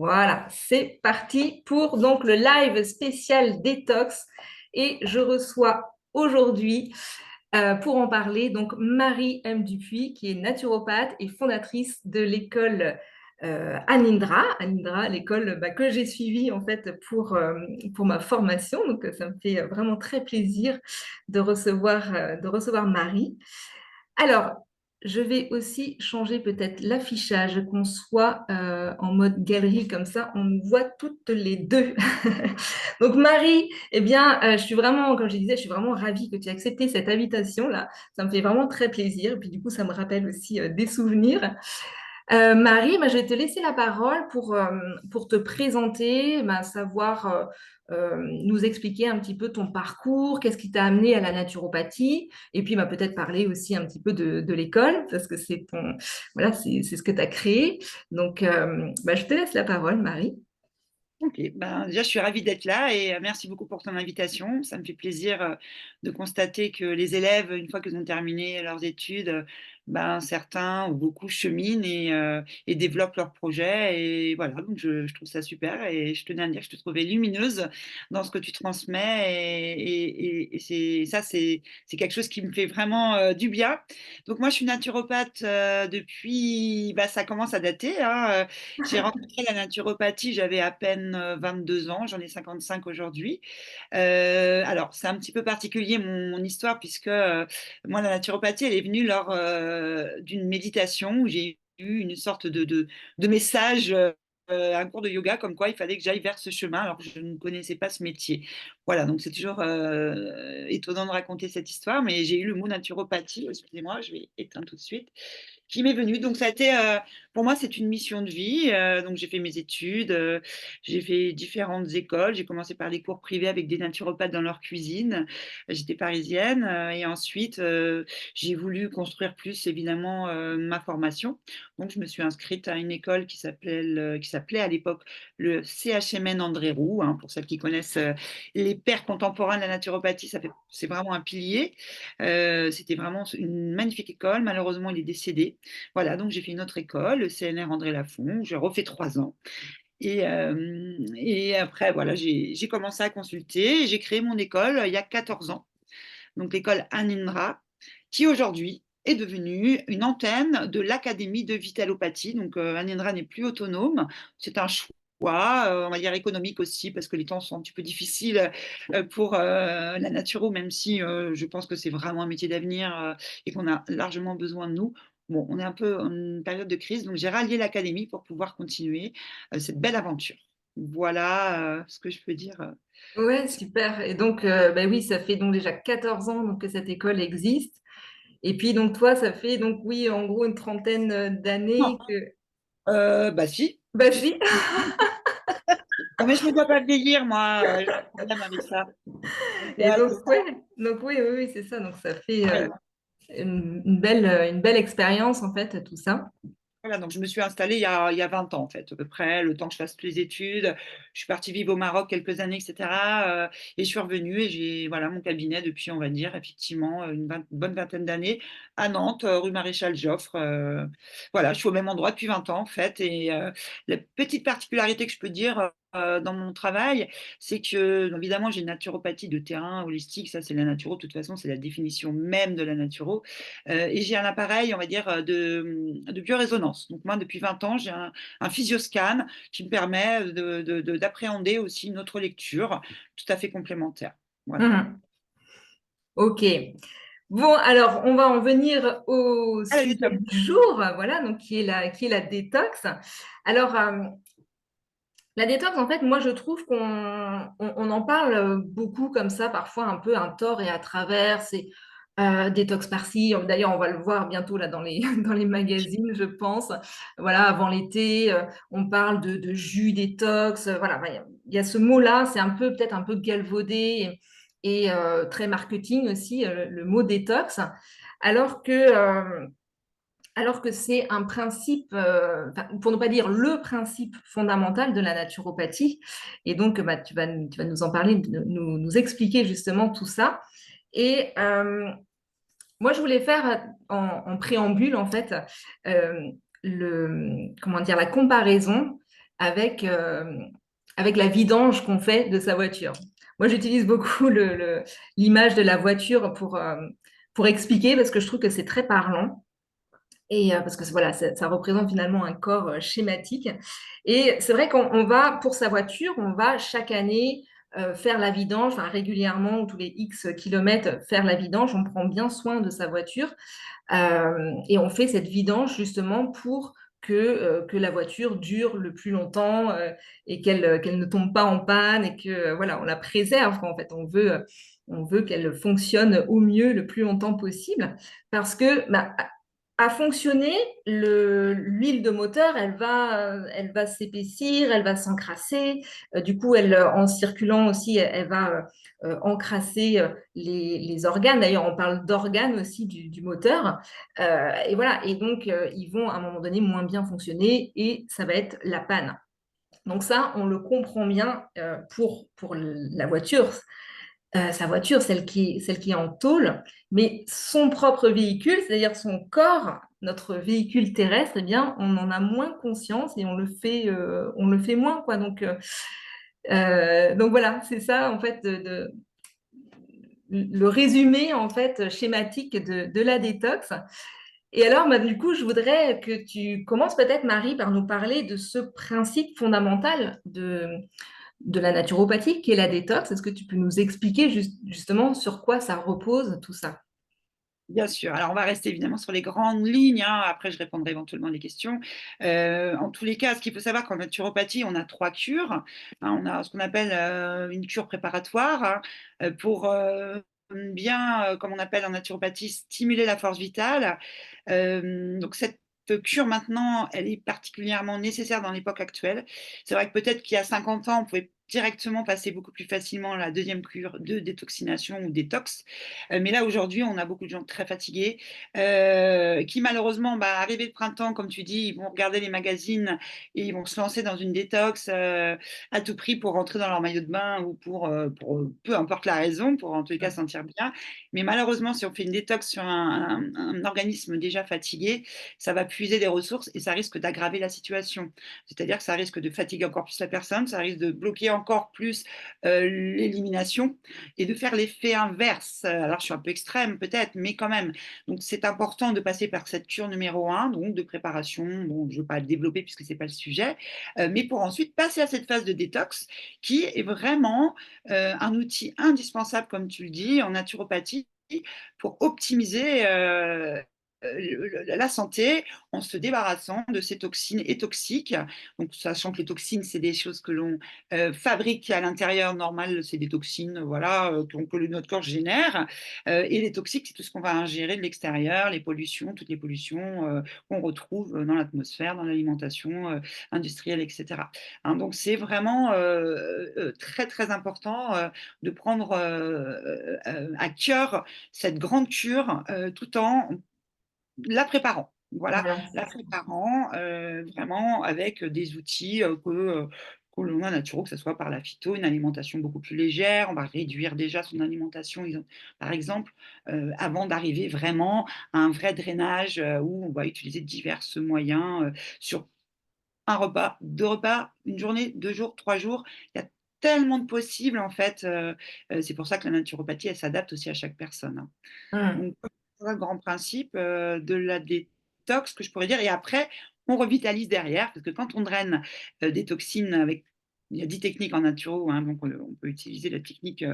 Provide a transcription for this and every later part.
Voilà, c'est parti pour donc le live spécial détox et je reçois aujourd'hui pour en parler donc Marie M. Dupuis qui est naturopathe et fondatrice de l'école Anindra, l'école que j'ai suivie en fait pour ma formation. Donc ça me fait vraiment très plaisir de recevoir Marie. Alors, je vais aussi changer peut-être l'affichage, qu'on soit en mode galerie, comme ça, on nous voit toutes les deux. Donc Marie, eh bien, je suis vraiment, comme je disais, je suis vraiment ravie que tu aies accepté cette invitation-là. Ça me fait vraiment très plaisir. Et puis du coup, ça me rappelle aussi des souvenirs. Marie, je vais te laisser la parole pour te présenter, savoir nous expliquer un petit peu ton parcours, qu'est-ce qui t'a amené à la naturopathie, et puis peut-être parler aussi un petit peu de l'école, parce que voilà, c'est ce que tu as créé. Donc, je te laisse la parole, Marie. Ok, déjà, je suis ravie d'être là et merci beaucoup pour ton invitation. Ça me fait plaisir de constater que les élèves, une fois qu'ils ont terminé leurs études, certains ou beaucoup cheminent et développent leurs projets. Et voilà, donc je trouve ça super et je tenais à dire que je te trouvais lumineuse dans ce que tu transmets et c'est quelque chose qui me fait vraiment du bien. Donc moi, je suis naturopathe depuis, ça commence à dater, hein. J'ai rencontré la naturopathie, j'avais à peine 22 ans, j'en ai 55 aujourd'hui. Alors, c'est un petit peu particulier mon histoire, puisque moi, la naturopathie, elle est venue lors d'une méditation où j'ai eu une sorte de message. Un cours de yoga comme quoi il fallait que j'aille vers ce chemin alors que je ne connaissais pas ce métier. Voilà, donc c'est toujours étonnant de raconter cette histoire, mais j'ai eu le mot naturopathie, excusez-moi, je vais éteindre tout de suite, qui m'est venu. Donc, ça a été, pour moi, c'est une mission de vie. Donc, j'ai fait mes études, j'ai fait différentes écoles. J'ai commencé par des cours privés avec des naturopathes dans leur cuisine. J'étais parisienne. Et ensuite, j'ai voulu construire plus, évidemment, ma formation. Donc, je me suis inscrite à une école qui s'appelait à l'époque le CHMN André Roux. Hein, pour celles qui connaissent les pères contemporains de la naturopathie, c'est vraiment un pilier. C'était vraiment une magnifique école. Malheureusement, il est décédé. Voilà, donc j'ai fait une autre école, le CNR André Lafont, j'ai refait 3 ans. Et après, voilà, j'ai commencé à consulter et j'ai créé mon école il y a 14 ans, donc l'école Anindra, qui aujourd'hui est devenue une antenne de l'Académie de Vitalopathie. Donc Anindra n'est plus autonome, c'est un choix. On va dire économique aussi, parce que les temps sont un petit peu difficiles pour la naturo, même si je pense que c'est vraiment un métier d'avenir et qu'on a largement besoin de nous. Bon, on est un peu en une période de crise, donc j'ai rallié l'académie pour pouvoir continuer cette belle aventure. Voilà ce que je peux dire. Ouais, super. Et donc, oui, ça fait donc déjà 14 ans donc, que cette école existe. Et puis, donc, toi, ça fait donc, oui, en gros, une trentaine Non, d'années que… si. Bah, si. Non, mais je ne me dois pas vieillir, moi. J'ai un problème avec ça. Donc, Et donc, c'est ça. ouais, donc oui, oui, oui, c'est ça. Donc, ça fait Ouais. une belle expérience, en fait, tout ça. Voilà, donc je me suis installée il y a 20 ans, en fait, à peu près, le temps que je fasse toutes les études. Je suis partie vivre au Maroc quelques années, etc. Et je suis revenue et j'ai voilà, mon cabinet depuis, on va dire, effectivement, bonne vingtaine d'années à Nantes, rue Maréchal Joffre. Voilà, je suis au même endroit depuis 20 ans, en fait. Et la petite particularité que je peux dire dans mon travail, c'est que, évidemment, j'ai une naturopathie de terrain holistique. Ça, c'est la naturo. De toute façon, c'est la définition même de la naturo. Et j'ai un appareil, on va dire, de biorésonance. Donc moi, depuis 20 ans, j'ai un physioscan qui me permet d'appréhender aussi une autre lecture tout à fait complémentaire. Voilà. Mhm. OK. Bon, alors, on va en venir au À la sujet détox. du jour, voilà, donc qui est la détox. Alors, la détox, en fait, moi, je trouve qu'on en parle beaucoup comme ça, parfois un peu à tort et à travers. C'est détox par-ci. D'ailleurs, on va le voir bientôt là dans dans les magazines, je pense. Voilà, avant l'été, on parle de jus détox. Voilà, il y a ce mot-là, c'est un peu peut-être un peu galvaudé et très marketing aussi, le mot détox. Alors que alors que c'est un principe, pour ne pas dire le principe fondamental de la naturopathie. Et donc, tu vas nous en parler, nous expliquer justement tout ça. Et moi, je voulais faire en préambule, en fait, comment dire, la comparaison avec, avec la vidange qu'on fait de sa voiture. Moi, j'utilise beaucoup l'image de la voiture pour expliquer parce que je trouve que c'est très parlant. Et parce que voilà, ça représente finalement un corps schématique. Et c'est vrai qu'on va, pour sa voiture, on va chaque année faire la vidange, enfin régulièrement, ou tous les X kilomètres, faire la vidange. On prend bien soin de sa voiture. Et on fait cette vidange justement pour que la voiture dure le plus longtemps et qu'elle ne tombe pas en panne et que voilà, on la préserve. En fait, on veut qu'elle fonctionne au mieux le plus longtemps possible parce que bah, à fonctionner, l'huile de moteur, elle va s'épaissir, elle va s'encrasser. Du coup, en circulant aussi, elle va encrasser les organes. D'ailleurs, on parle d'organes aussi du moteur. Et voilà. Et donc, ils vont à un moment donné moins bien fonctionner et ça va être la panne. Donc ça, on le comprend bien pour la voiture. Sa voiture, celle qui est en tôle, mais son propre véhicule, c'est-à-dire son corps, notre véhicule terrestre, eh bien, on en a moins conscience et on le fait moins, quoi. Donc voilà, c'est ça, en fait, le résumé, en fait, schématique de la détox. Et alors, bah, du coup, je voudrais que tu commences peut-être, Marie, par nous parler de ce principe fondamental de la naturopathie, qui est la détox. Est-ce que tu peux nous expliquer justement sur quoi ça repose, tout ça? Bien sûr. Alors, on va rester évidemment sur les grandes lignes, hein. Après, je répondrai éventuellement à des questions. En tous les cas, ce qu'il faut savoir qu'en naturopathie, on a 3 cures, hein. On a ce qu'on appelle, une cure préparatoire, hein, pour, bien, comme on appelle en naturopathie, stimuler la force vitale. Donc cette cure maintenant, elle est particulièrement nécessaire dans l'époque actuelle. C'est vrai que peut-être qu'il y a 50 ans, on pouvait directement passer beaucoup plus facilement à la deuxième cure de détoxination ou détox. Mais là, aujourd'hui, on a beaucoup de gens très fatigués, qui malheureusement, bah, arrivé le printemps, comme tu dis, ils vont regarder les magazines et ils vont se lancer dans une détox à tout prix pour rentrer dans leur maillot de bain ou pour peu importe la raison, pour en tous les cas se sentir bien. Mais malheureusement, si on fait une détox sur un organisme déjà fatigué, ça va puiser des ressources et ça risque d'aggraver la situation. C'est-à-dire que ça risque de fatiguer encore plus la personne, ça risque de bloquer encore plus l'élimination et de faire l'effet inverse. Alors, je suis un peu extrême peut-être, mais quand même. Donc, c'est important de passer par cette cure numéro un, donc de préparation. Bon, je ne veux pas le développer puisque ce n'est pas le sujet, mais pour ensuite passer à cette phase de détox qui est vraiment un outil indispensable, comme tu le dis, en naturopathie pour optimiser la santé en se débarrassant de ces toxines et toxiques. Donc, sachant que les toxines, c'est des choses que l'on fabrique à l'intérieur. Normal, c'est des toxines, voilà, que notre corps génère. Et les toxiques, c'est tout ce qu'on va ingérer de l'extérieur, les pollutions, toutes les pollutions qu'on retrouve dans l'atmosphère, dans l'alimentation industrielle, etc. Hein, donc, c'est vraiment très, très important de prendre à cœur cette grande cure tout en la préparant. Voilà, Voilà, la c'est ça. préparant vraiment avec des outils que l'on a naturaux, que ce soit par la phyto, une alimentation beaucoup plus légère. On va réduire déjà son alimentation, par exemple, avant d'arriver vraiment à un vrai drainage où on va utiliser divers moyens sur un repas, 2 repas, une journée, 2 jours, 3 jours. Il y a tellement de possibles en fait. C'est pour ça que la naturopathie, elle s'adapte aussi à chaque personne, hein. Hum. Donc, voilà le grand principe de la détox que je pourrais dire. Et après, on revitalise derrière, parce que quand on draine des toxines avec il y a 10 techniques en naturo, hein, donc on peut utiliser la technique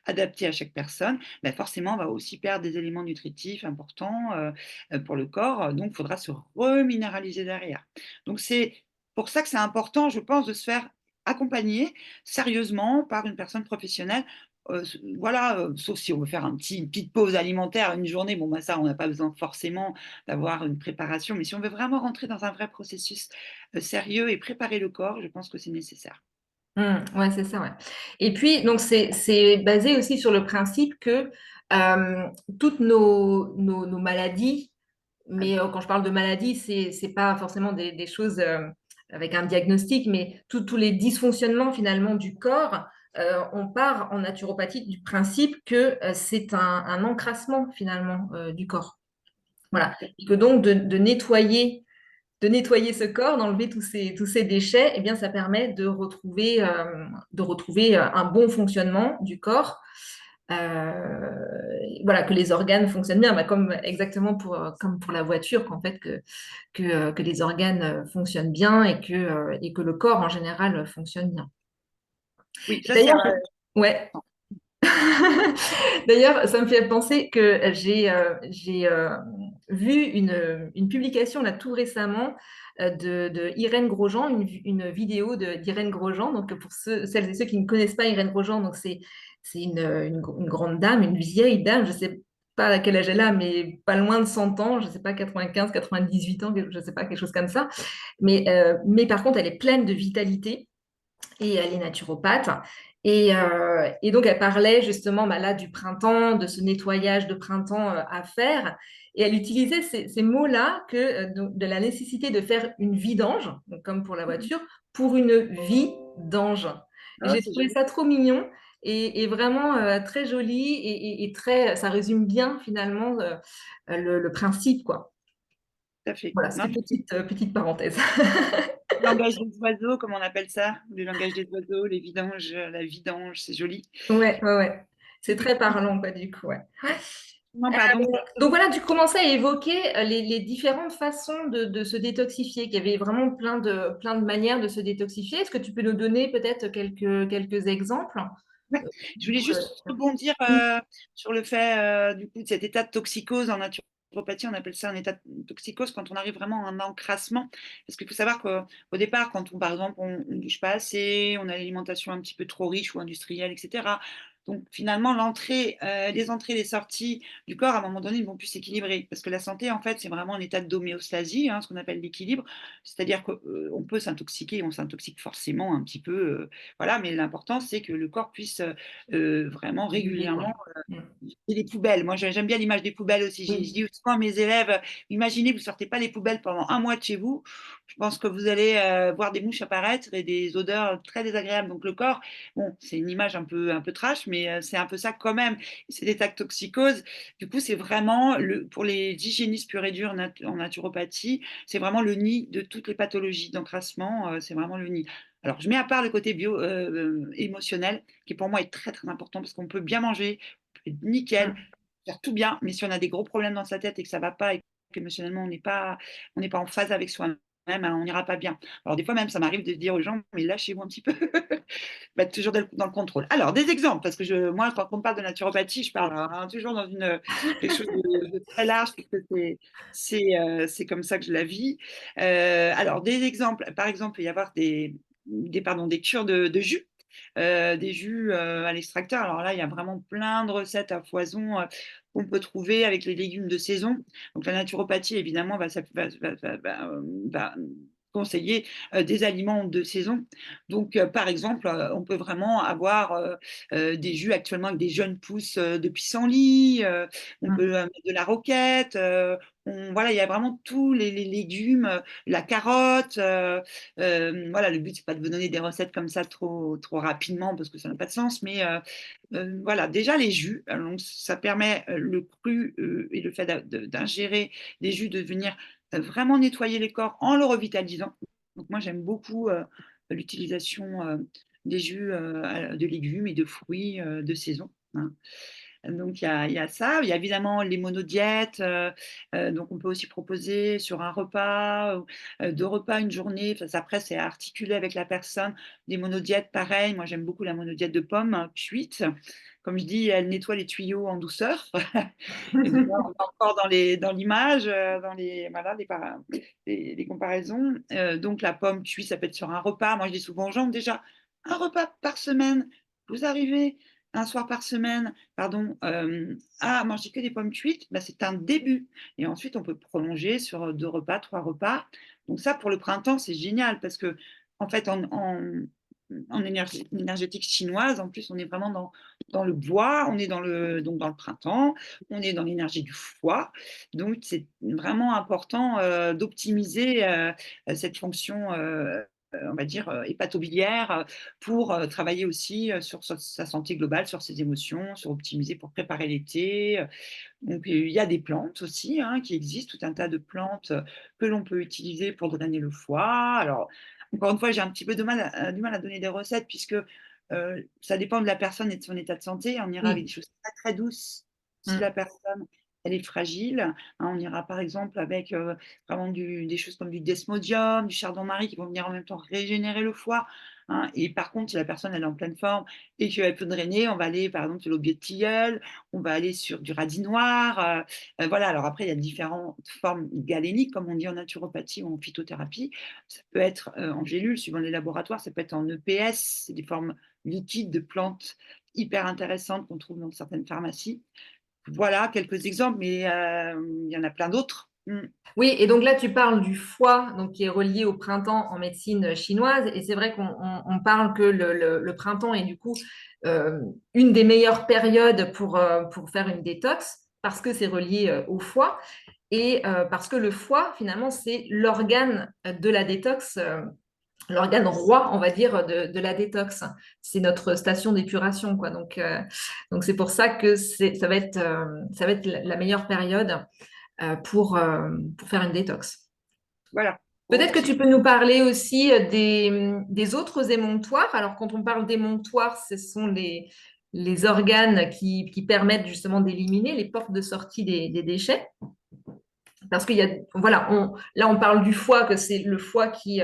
adaptée à chaque personne. Bah, forcément, on va aussi perdre des éléments nutritifs importants pour le corps. Donc, il faudra se reminéraliser derrière. Donc, c'est pour ça que c'est important, je pense, de se faire accompagner sérieusement par une personne professionnelle. Voilà, sauf si on veut faire une petite pause alimentaire, une journée, bon, bah, ça, on n'a pas besoin forcément d'avoir une préparation, mais si on veut vraiment rentrer dans un vrai processus sérieux et préparer le corps, je pense que c'est nécessaire. Ouais, c'est ça, ouais. Et puis, donc, c'est basé aussi sur le principe que toutes nos maladies, mais quand je parle de maladies, c'est pas forcément des choses avec un diagnostic, mais tous les dysfonctionnements finalement du corps, on part en naturopathie du principe que c'est un encrassement finalement du corps. Voilà. Et que donc de nettoyer de nettoyer ce corps, d'enlever tous ces déchets, eh bien, ça permet de retrouver un bon fonctionnement du corps. Voilà, que les organes fonctionnent bien, bah, comme exactement comme pour la voiture, qu'en fait, que les organes fonctionnent bien et que le corps en général fonctionne bien. Oui, ça c'est D'ailleurs, ouais. D'ailleurs, ça me fait penser que j'ai vu une publication là tout récemment de Irène Grosjean, une vidéo d'Irène Grosjean. Donc, pour celles et ceux qui ne connaissent pas Irène Grosjean, donc c'est une grande dame, une vieille dame, je ne sais pas à quel âge elle a, mais pas loin de 100 ans, je ne sais pas, 95, 98 ans, je ne sais pas, quelque chose comme ça. Mais par contre, elle est pleine de vitalité et elle est naturopathe. Et donc, elle parlait justement bah, là du printemps, de ce nettoyage de printemps à faire. Et elle utilisait ces mots-là de la nécessité de faire une vidange, donc comme pour la voiture, pour une vie d'ange. Et oh, j'ai c'est trouvé joli, ça trop mignon et vraiment très joli et très, ça résume bien finalement le principe, quoi. tout à fait. Voilà, Non, c'était petite parenthèse. le langage des oiseaux, comme on appelle ça, le langage des oiseaux, les vidanges, la vidange, c'est joli. Ouais, ouais, ouais. C'est très parlant, quoi, du coup, ouais. Non, pardon. Donc voilà, tu commençais à évoquer les différentes façons de se détoxifier, qu'il y avait vraiment plein de manières de se détoxifier. Est-ce que tu peux nous donner peut-être quelques exemples? Ouais. Je voulais Pour juste rebondir Oui, sur le fait du coup, de cet état de toxicose en naturopathie, on appelle ça un état de toxicose quand on arrive vraiment à un encrassement. Parce qu'il faut savoir qu'au départ, quand on, par exemple, on ne bouge pas assez, on a l'alimentation un petit peu trop riche ou industrielle, etc. Donc finalement, les entrées, les sorties du corps, à un moment donné, ils vont plus s'équilibrer. Parce que la santé, en fait, c'est vraiment un état d'homéostasie, hein, ce qu'on appelle l'équilibre. C'est-à-dire qu'on peut s'intoxiquer, on s'intoxique forcément un petit peu. Voilà, mais l'important, c'est que le corps puisse vraiment régulier, quoi. régulièrement Mm. et les poubelles. Moi, j'aime bien l'image des poubelles aussi. Je Oui. dis souvent à mes élèves, imaginez, vous ne sortez pas les poubelles pendant un mois de chez vous. Je pense que vous allez voir des mouches apparaître et des odeurs très désagréables. Donc, le corps, bon, c'est une image un peu trash, mais c'est un peu ça quand même. C'est des toxicoses. Du coup, c'est vraiment, pour les hygiénistes purs et durs en naturopathie, c'est vraiment le nid de toutes les pathologies d'encrassement. C'est vraiment le nid. Alors, je mets à part le côté émotionnel, qui pour moi est très très important parce qu'on peut bien manger, nickel, Mm. faire tout bien, mais si on a des gros problèmes dans sa tête et que ça va pas et qu'émotionnellement on n'est pas en phase avec soi-même, hein, on n'ira pas bien. Alors des fois même, ça m'arrive de dire aux gens, mais lâchez-vous un petit peu, bah, toujours dans le contrôle. Alors des exemples, parce que moi, quand on me parle de naturopathie, je parle hein, toujours dans quelque chose de très large, parce que c'est comme ça que je la vis. Alors des exemples, par exemple, il peut y avoir des cures de jus des jus à l'extracteur. Alors là, il y a vraiment plein de recettes à foison qu'on peut trouver avec les légumes de saison. Donc la naturopathie, évidemment, va conseiller des aliments de saison. Donc, par exemple, on peut vraiment avoir des jus actuellement avec des jeunes pousses de pissenlit, on Mm. peut mettre de la roquette, voilà, il y a vraiment tous les légumes, la carotte, voilà, le but, c'est pas de vous donner des recettes comme ça trop rapidement parce que ça n'a pas de sens, mais voilà, déjà les jus, donc ça permet le cru et le fait d'ingérer des jus de venir vraiment nettoyer les corps en le revitalisant. Donc moi, j'aime beaucoup l'utilisation des jus de légumes et de fruits de saison, hein. Donc il y a ça, il y a évidemment les monodiètes, donc on peut aussi proposer sur un repas, 2 repas, une journée, enfin ça après c'est articulé avec la personne. Des monodiètes pareil, moi j'aime beaucoup la monodiète de pommes cuite. Comme je dis, elle nettoie les tuyaux en douceur et donc là on est encore dans l'image, dans les voilà les comparaisons. Donc la pomme cuite, ça peut être sur un repas. Moi je dis souvent aux gens déjà, un repas par semaine, vous arrivez un soir par semaine pardon, à manger que des pommes cuites, bah, c'est un début et ensuite on peut prolonger sur 2 repas, 3 repas. Donc ça, pour le printemps, c'est génial parce qu'en fait, en énergétique chinoise, en plus, on est vraiment dans le bois, on est donc dans le printemps, on est dans l'énergie du foie. Donc c'est vraiment important, d'optimiser, cette fonction, on va dire, hépatobiliaire, pour, travailler aussi, sur sa santé globale, sur ses émotions, sur optimiser pour préparer l'été. Donc il y a des plantes aussi, hein, qui existent, tout un tas de plantes, que l'on peut utiliser pour drainer le foie. Alors, encore une fois, j'ai un petit peu du mal à donner des recettes puisque, ça dépend de la personne et de son état de santé. On ira avec Oui. des choses très, très douces si Mm. la personne, elle est fragile, hein. On ira par exemple avec, vraiment des choses comme du desmodium, du chardon-marie qui vont venir en même temps régénérer le foie, hein. Et par contre, si la personne, elle est en pleine forme et qu'elle peut drainer, on va aller par exemple sur l'aubier de tilleul, on va aller sur du radis noir, voilà. Alors après, il y a différentes formes galéniques, comme on dit en naturopathie ou en phytothérapie. Ça peut être, en gélules suivant les laboratoires, ça peut être en EPS, c'est des formes liquides de plantes hyper intéressantes qu'on trouve dans certaines pharmacies. Voilà quelques exemples, mais il y en a plein d'autres. Mmh. Oui, et donc là, tu parles du foie, donc qui est relié au printemps en médecine chinoise. Et c'est vrai qu'on parle que le printemps est du coup euh, une des meilleures périodes pour faire une détox parce que c'est relié au foie et parce que le foie, finalement, c'est l'organe de la détox, l'organe roi, on va dire, de la détox. C'est notre station d'épuration, quoi. Donc c'est pour ça que ça va être la meilleure période pour faire une détox. Voilà. Peut-être que Opti tu peux nous parler aussi des autres émonctoires. Alors, quand on parle d'émonctoires, ce sont les organes qui permettent justement d'éliminer les portes de sortie des déchets. Parce qu'il y a, voilà, là, on parle du foie, que c'est le foie qui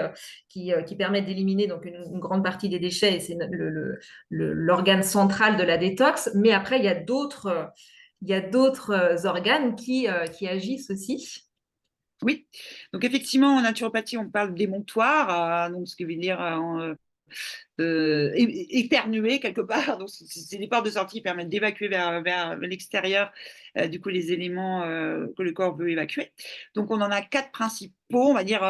permet d'éliminer donc une grande partie des déchets et c'est l'organe central de la détox. Mais après, il y a d'autres organes qui agissent aussi. Oui, donc effectivement, en naturopathie, on parle d'émonctoire, donc ce qui veut dire, éternuer quelque part. Donc, c'est les portes de sortie qui permettent d'évacuer vers l'extérieur, du coup, les éléments que le corps veut évacuer. Donc, on en a quatre principaux. On va dire,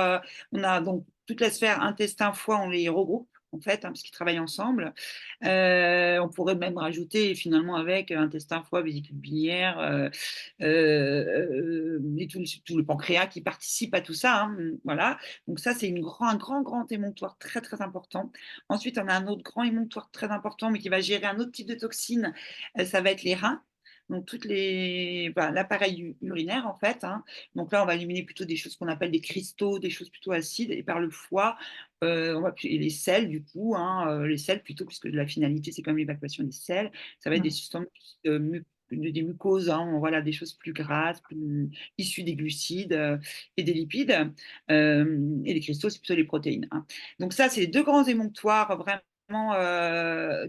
on a donc toute la sphère intestin, foie, on les regroupe. En fait, hein, parce qu'ils travaillent ensemble. On pourrait même rajouter finalement avec intestin, foie, vésicule biliaire, et tout le pancréas qui participe à tout ça, hein, voilà. Donc ça, c'est un grand, grand émonctoire très, très important. Ensuite, on a un autre grand émonctoire très important, mais qui va gérer un autre type de toxines, ça va être les reins. Donc l'appareil urinaire en fait, hein. Donc là, on va éliminer plutôt des choses qu'on appelle des cristaux, des choses plutôt acides et par le foie, et les sels du coup, hein, les sels plutôt puisque la finalité, c'est quand même l'évacuation des sels. Ça va être des substances, des mucoses, hein, voilà, des choses plus grasses, plus issues des glucides, et des lipides, et les cristaux, c'est plutôt les protéines, hein. Donc ça, c'est les 2 grands émonctoires vraiment,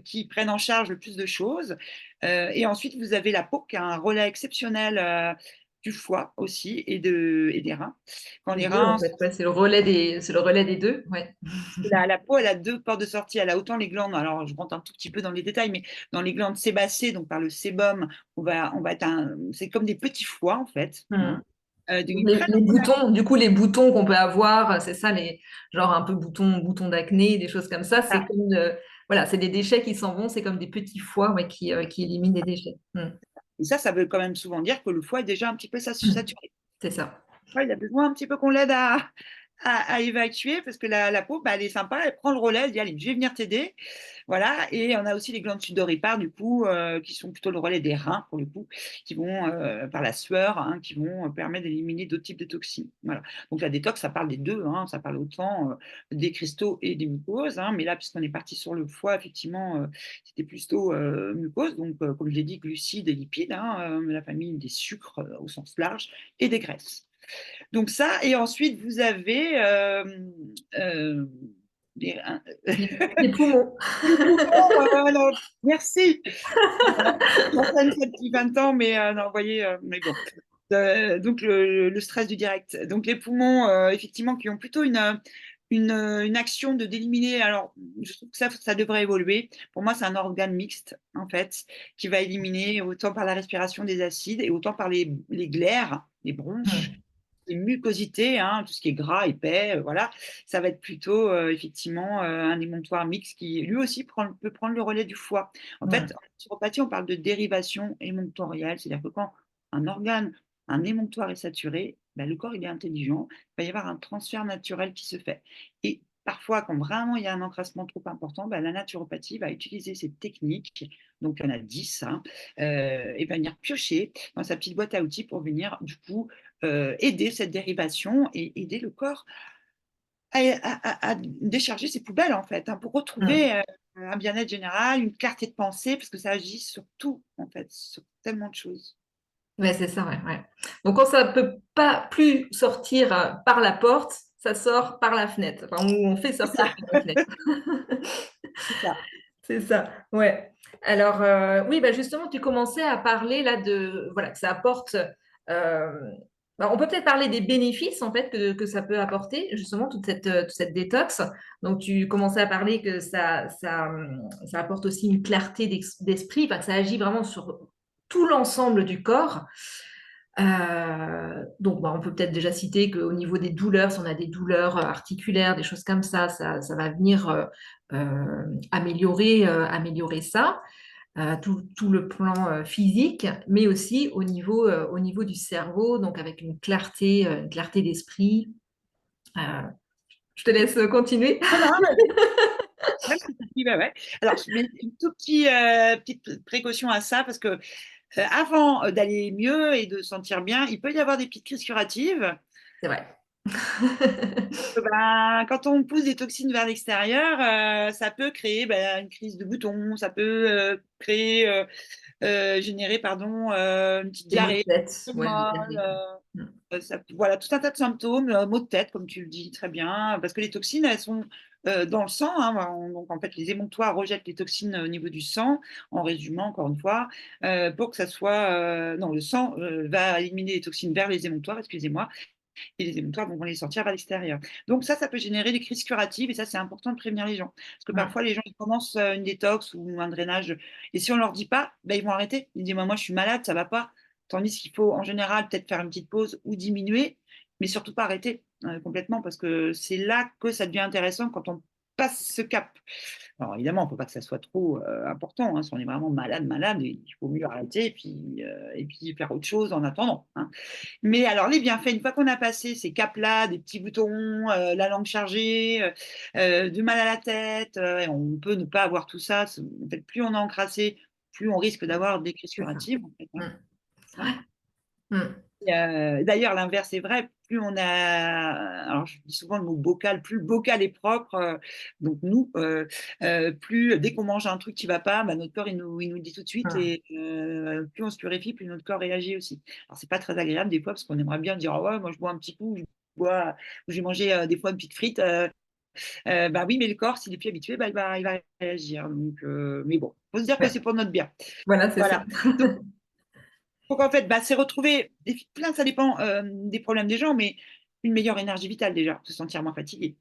qui prennent en charge le plus de choses, et ensuite vous avez la peau qui a un relais exceptionnel, du foie aussi et des reins. Quand Les les deux, en reins fait, ouais, c'est le relais des deux, ouais. la peau, elle a 2 portes de sortie. Elle a autant les glandes, alors je rentre un tout petit peu dans les détails, mais dans les glandes sébacées, donc par le sébum, on va être c'est comme des petits foies en fait, Hmm. hein, Donc, ils prennent les un relais. boutons, du coup, les boutons qu'on peut avoir, c'est ça, genre un peu boutons d'acné, des choses comme ça, c'est comme, voilà, c'est des déchets qui s'en vont, c'est comme des petits foies, ouais, qui éliminent les déchets. Hmm. Et ça veut quand même souvent dire que le foie est déjà un petit peu saturé. C'est ça. Ouais, il a besoin un petit peu qu'on l'aide à évacuer parce que la peau, bah, elle est sympa, elle prend le relais, elle dit: «Allez, je vais venir t'aider». Voilà, et on a aussi les glandes sudoripares du coup, qui sont plutôt le relais des reins pour le coup, qui vont, par la sueur, hein, qui vont, permettre d'éliminer d'autres types de toxines. Voilà. Donc la détox, ça parle des 2, hein, ça parle autant, des cristaux et des mucoses, hein, mais là, puisqu'on est parti sur le foie, effectivement, c'était plutôt, mucose, donc comme je l'ai dit, glucides et lipides, hein, la famille des sucres, au sens large et des graisses. Donc ça, et ensuite vous avez, des Les poumons. les poumons, voilà, merci. Voilà, j'enseigne ça depuis 20 ans, mais non, vous voyez, mais bon. Donc le stress du direct. Donc les poumons, effectivement, qui ont plutôt une action d'éliminer. Alors, je trouve que ça devrait évoluer. Pour moi, c'est un organe mixte, en fait, qui va éliminer autant par la respiration des acides et autant par les glaires, les bronches, Hmm. les mucosités, hein, tout ce qui est gras, épais, voilà. Ça va être plutôt, effectivement, un émonctoire mixte qui, lui aussi, peut prendre le relais du foie. En fait, Hmm. en naturopathie, on parle de dérivation émonctorielle, c'est-à-dire que quand un organe, un émonctoire est saturé, bah, le corps, il est intelligent, il va y avoir un transfert naturel qui se fait, et parfois, quand vraiment il y a un encrassement trop important, bah, la naturopathie va utiliser cette technique, donc il y en a 10, hein, et va venir piocher dans sa petite boîte à outils pour venir, du coup, aider cette dérivation et aider le corps à décharger ses poubelles, en fait, hein, pour Mm. retrouver un bien-être général, une clarté de pensée, parce que ça agit sur tout, en fait, sur tellement de choses. Ouais, c'est ça, ouais, ouais. Donc, quand ça peut pas plus sortir par la porte, ça sort par la fenêtre. Enfin, on fait C'est sortir ça, par la fenêtre. c'est ça. C'est ça, ouais. Alors, oui, bah, justement, tu commençais à parler là de, voilà, que ça apporte. euh, Bah, on peut peut-être parler des bénéfices en fait que ça peut apporter justement toute cette détox. Donc, tu commençais à parler que ça apporte aussi une clarté d'esprit, enfin, que ça agit vraiment sur tout l'ensemble du corps. Donc, bah, on peut peut-être déjà citer qu'au niveau des douleurs, si on a des douleurs articulaires, des choses comme ça va venir améliorer ça, tout le plan physique, mais aussi au niveau du cerveau, donc avec une clarté d'esprit. Euh, je te laisse continuer. Non, non, ouais, ouais, ouais. Alors, je mets une petite précaution à ça, parce que avant d'aller mieux et de se sentir bien, il peut y avoir des petites crises curatives. C'est vrai. Ben, quand on pousse des toxines vers l'extérieur, ça peut créer une crise de boutons, ça peut générer pardon, une petite Des mots de diarrhée, tête. un peu Ouais, mal, voilà, tout un tas de symptômes, maux de tête, comme tu le dis très bien, parce que les toxines, elles sont dans le sang, hein, donc en fait, les émonctoires rejettent les toxines au niveau du sang, en résumant, encore une fois, pour que ça soit. Non, le sang va éliminer les toxines vers les émonctoires, excusez-moi, et les émonctoires vont les sortir vers l'extérieur. Donc ça peut générer des crises curatives, et ça, c'est important de prévenir les gens. Parce que ouais, parfois, les gens, ils commencent une détox ou un drainage, et si on leur dit pas, ils vont arrêter. Ils disent, moi, je suis malade, ça va pas. Tandis qu'il faut, en général, peut-être faire une petite pause ou diminuer, mais surtout pas arrêter complètement, parce que c'est là que ça devient intéressant quand on passe ce cap. Alors évidemment, il ne faut pas que ça soit trop important, hein. Si on est vraiment malade, il faut mieux arrêter et puis faire autre chose en attendant, hein. Mais alors, les bienfaits, une fois qu'on a passé ces caps-là, des petits boutons, la langue chargée, du mal à la tête, et on peut ne pas avoir tout ça. En fait, plus on a encrassé, plus on risque d'avoir des crises c'est ça. curatives, en fait, hein. Mm. Hein. Mm. D'ailleurs, l'inverse est vrai. Plus on a, alors je dis souvent le mot bocal, plus le bocal est propre, donc nous, plus dès qu'on mange un truc qui ne va pas, notre corps il nous le dit tout de suite, Mm. et plus on se purifie, plus notre corps réagit aussi. Alors c'est pas très agréable des fois, parce qu'on aimerait bien dire ah ouais, moi je bois un petit coup, ou j'ai mangé des fois une petite frite, oui, mais le corps s'il est plus habitué, il va réagir. Donc, mais bon, faut se dire que Ouais. c'est pour notre bien. Voilà, c'est ça. Voilà. Donc en fait, c'est retrouver plein, ça dépend des problèmes des gens, mais une meilleure énergie vitale déjà, se sentir moins fatigué.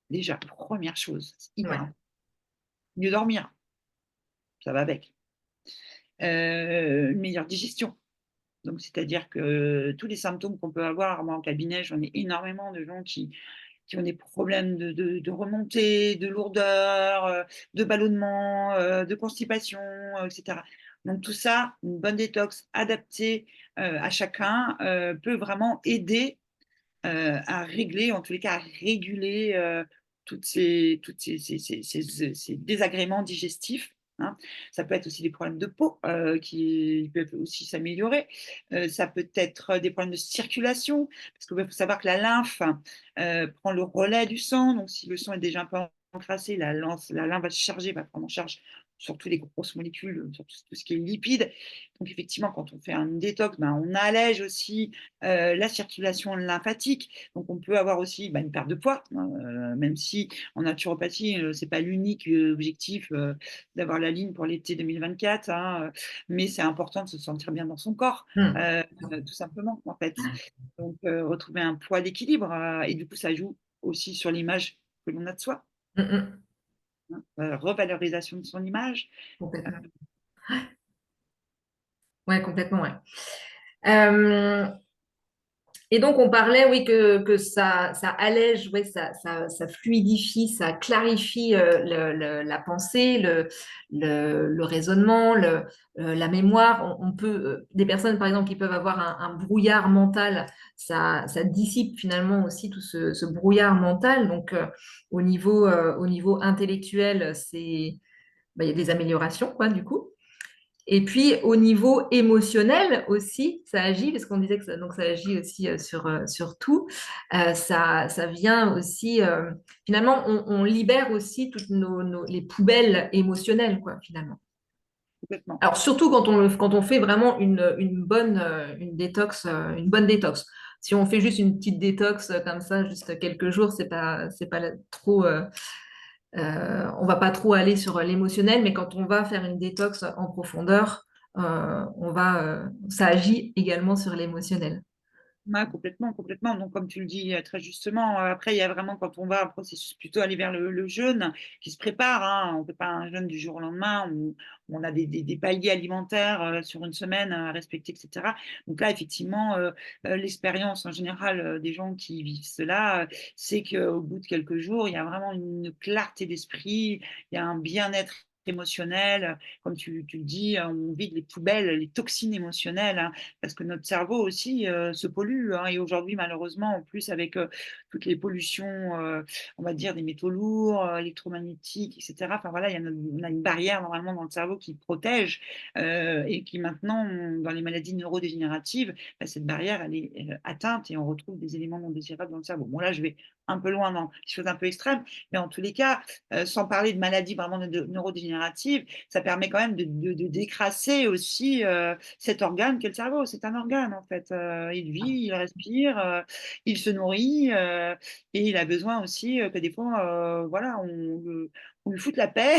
Déjà, première chose, c'est hyper Ouais. important. Mieux dormir, ça va avec. Une meilleure digestion. Donc, c'est-à-dire que tous les symptômes qu'on peut avoir, moi en cabinet, j'en ai énormément de gens qui ont des problèmes de remontée, de lourdeur, de ballonnement, de constipation, etc. Donc tout ça, une bonne détox adaptée à chacun peut vraiment aider à régler, en tous les cas à réguler ces désagréments digestifs, hein. Ça peut être aussi des problèmes de peau qui peuvent aussi s'améliorer. Ça peut être des problèmes de circulation, parce qu'il faut savoir que la lymphe prend le relais du sang. Donc, si le sang est déjà un peu encrassé, la lymphe va se charger, va prendre en charge surtout les grosses molécules, sur tout ce qui est lipides. Donc, effectivement, quand on fait un détox, on allège aussi la circulation lymphatique. Donc, on peut avoir aussi une perte de poids, hein, même si en naturopathie, ce n'est pas l'unique objectif d'avoir la ligne pour l'été 2024, hein, mais c'est important de se sentir bien dans son corps, Mm. tout simplement, en fait. Donc, retrouver un poids d'équilibre, et du coup, ça joue aussi sur l'image que l'on a de soi, Mm, mm. hein, revalorisation de son image. Complètement. Ouais, complètement, ouais. Euh, Et donc, on parlait, oui, que ça allège, ouais, ça fluidifie, ça clarifie la pensée, le raisonnement, la mémoire. On peut, des personnes, par exemple, qui peuvent avoir un brouillard mental, ça dissipe finalement aussi tout ce brouillard mental. Donc, au niveau intellectuel, il y a des améliorations, quoi, du coup. Et puis au niveau émotionnel aussi, ça agit, parce qu'on disait que donc ça agit aussi sur tout. Ça vient aussi, finalement, on libère aussi toutes les poubelles émotionnelles, quoi, finalement. Complètement. Alors surtout quand on fait vraiment une bonne détox. Si on fait juste une petite détox comme ça, juste quelques jours, c'est pas trop, on va pas trop aller sur l'émotionnel, mais quand on va faire une détox en profondeur, ça agit également sur l'émotionnel. Ouais, complètement, complètement. Donc, comme tu le dis très justement, après, il y a vraiment, quand on va un processus plutôt aller vers le jeûne qui se prépare, hein, on ne fait pas un jeûne du jour au lendemain, on a des paliers alimentaires sur une semaine à respecter, etc. Donc là, effectivement, l'expérience en général des gens qui vivent cela, c'est qu'au bout de quelques jours, il y a vraiment une clarté d'esprit, il y a un bien-être émotionnel, comme tu le dis, on vide les poubelles, les toxines émotionnelles, hein, parce que notre cerveau aussi se pollue, hein, et aujourd'hui, malheureusement, en plus, avec toutes les pollutions, on va dire, des métaux lourds, électromagnétiques, etc. Enfin voilà, on a une barrière normalement dans le cerveau qui protège et qui maintenant, dans les maladies neurodégénératives, bah, cette barrière, elle est atteinte et on retrouve des éléments non désirables dans le cerveau. Bon, là, je vais un peu loin dans des choses un peu extrêmes, mais en tous les cas, sans parler de maladies vraiment neurodégénératives, ça permet quand même de décrasser aussi cet organe qu'est le cerveau. C'est un organe en fait. Il vit, il respire, il se nourrit et il a besoin aussi que des fois, voilà, on lui foute la paix,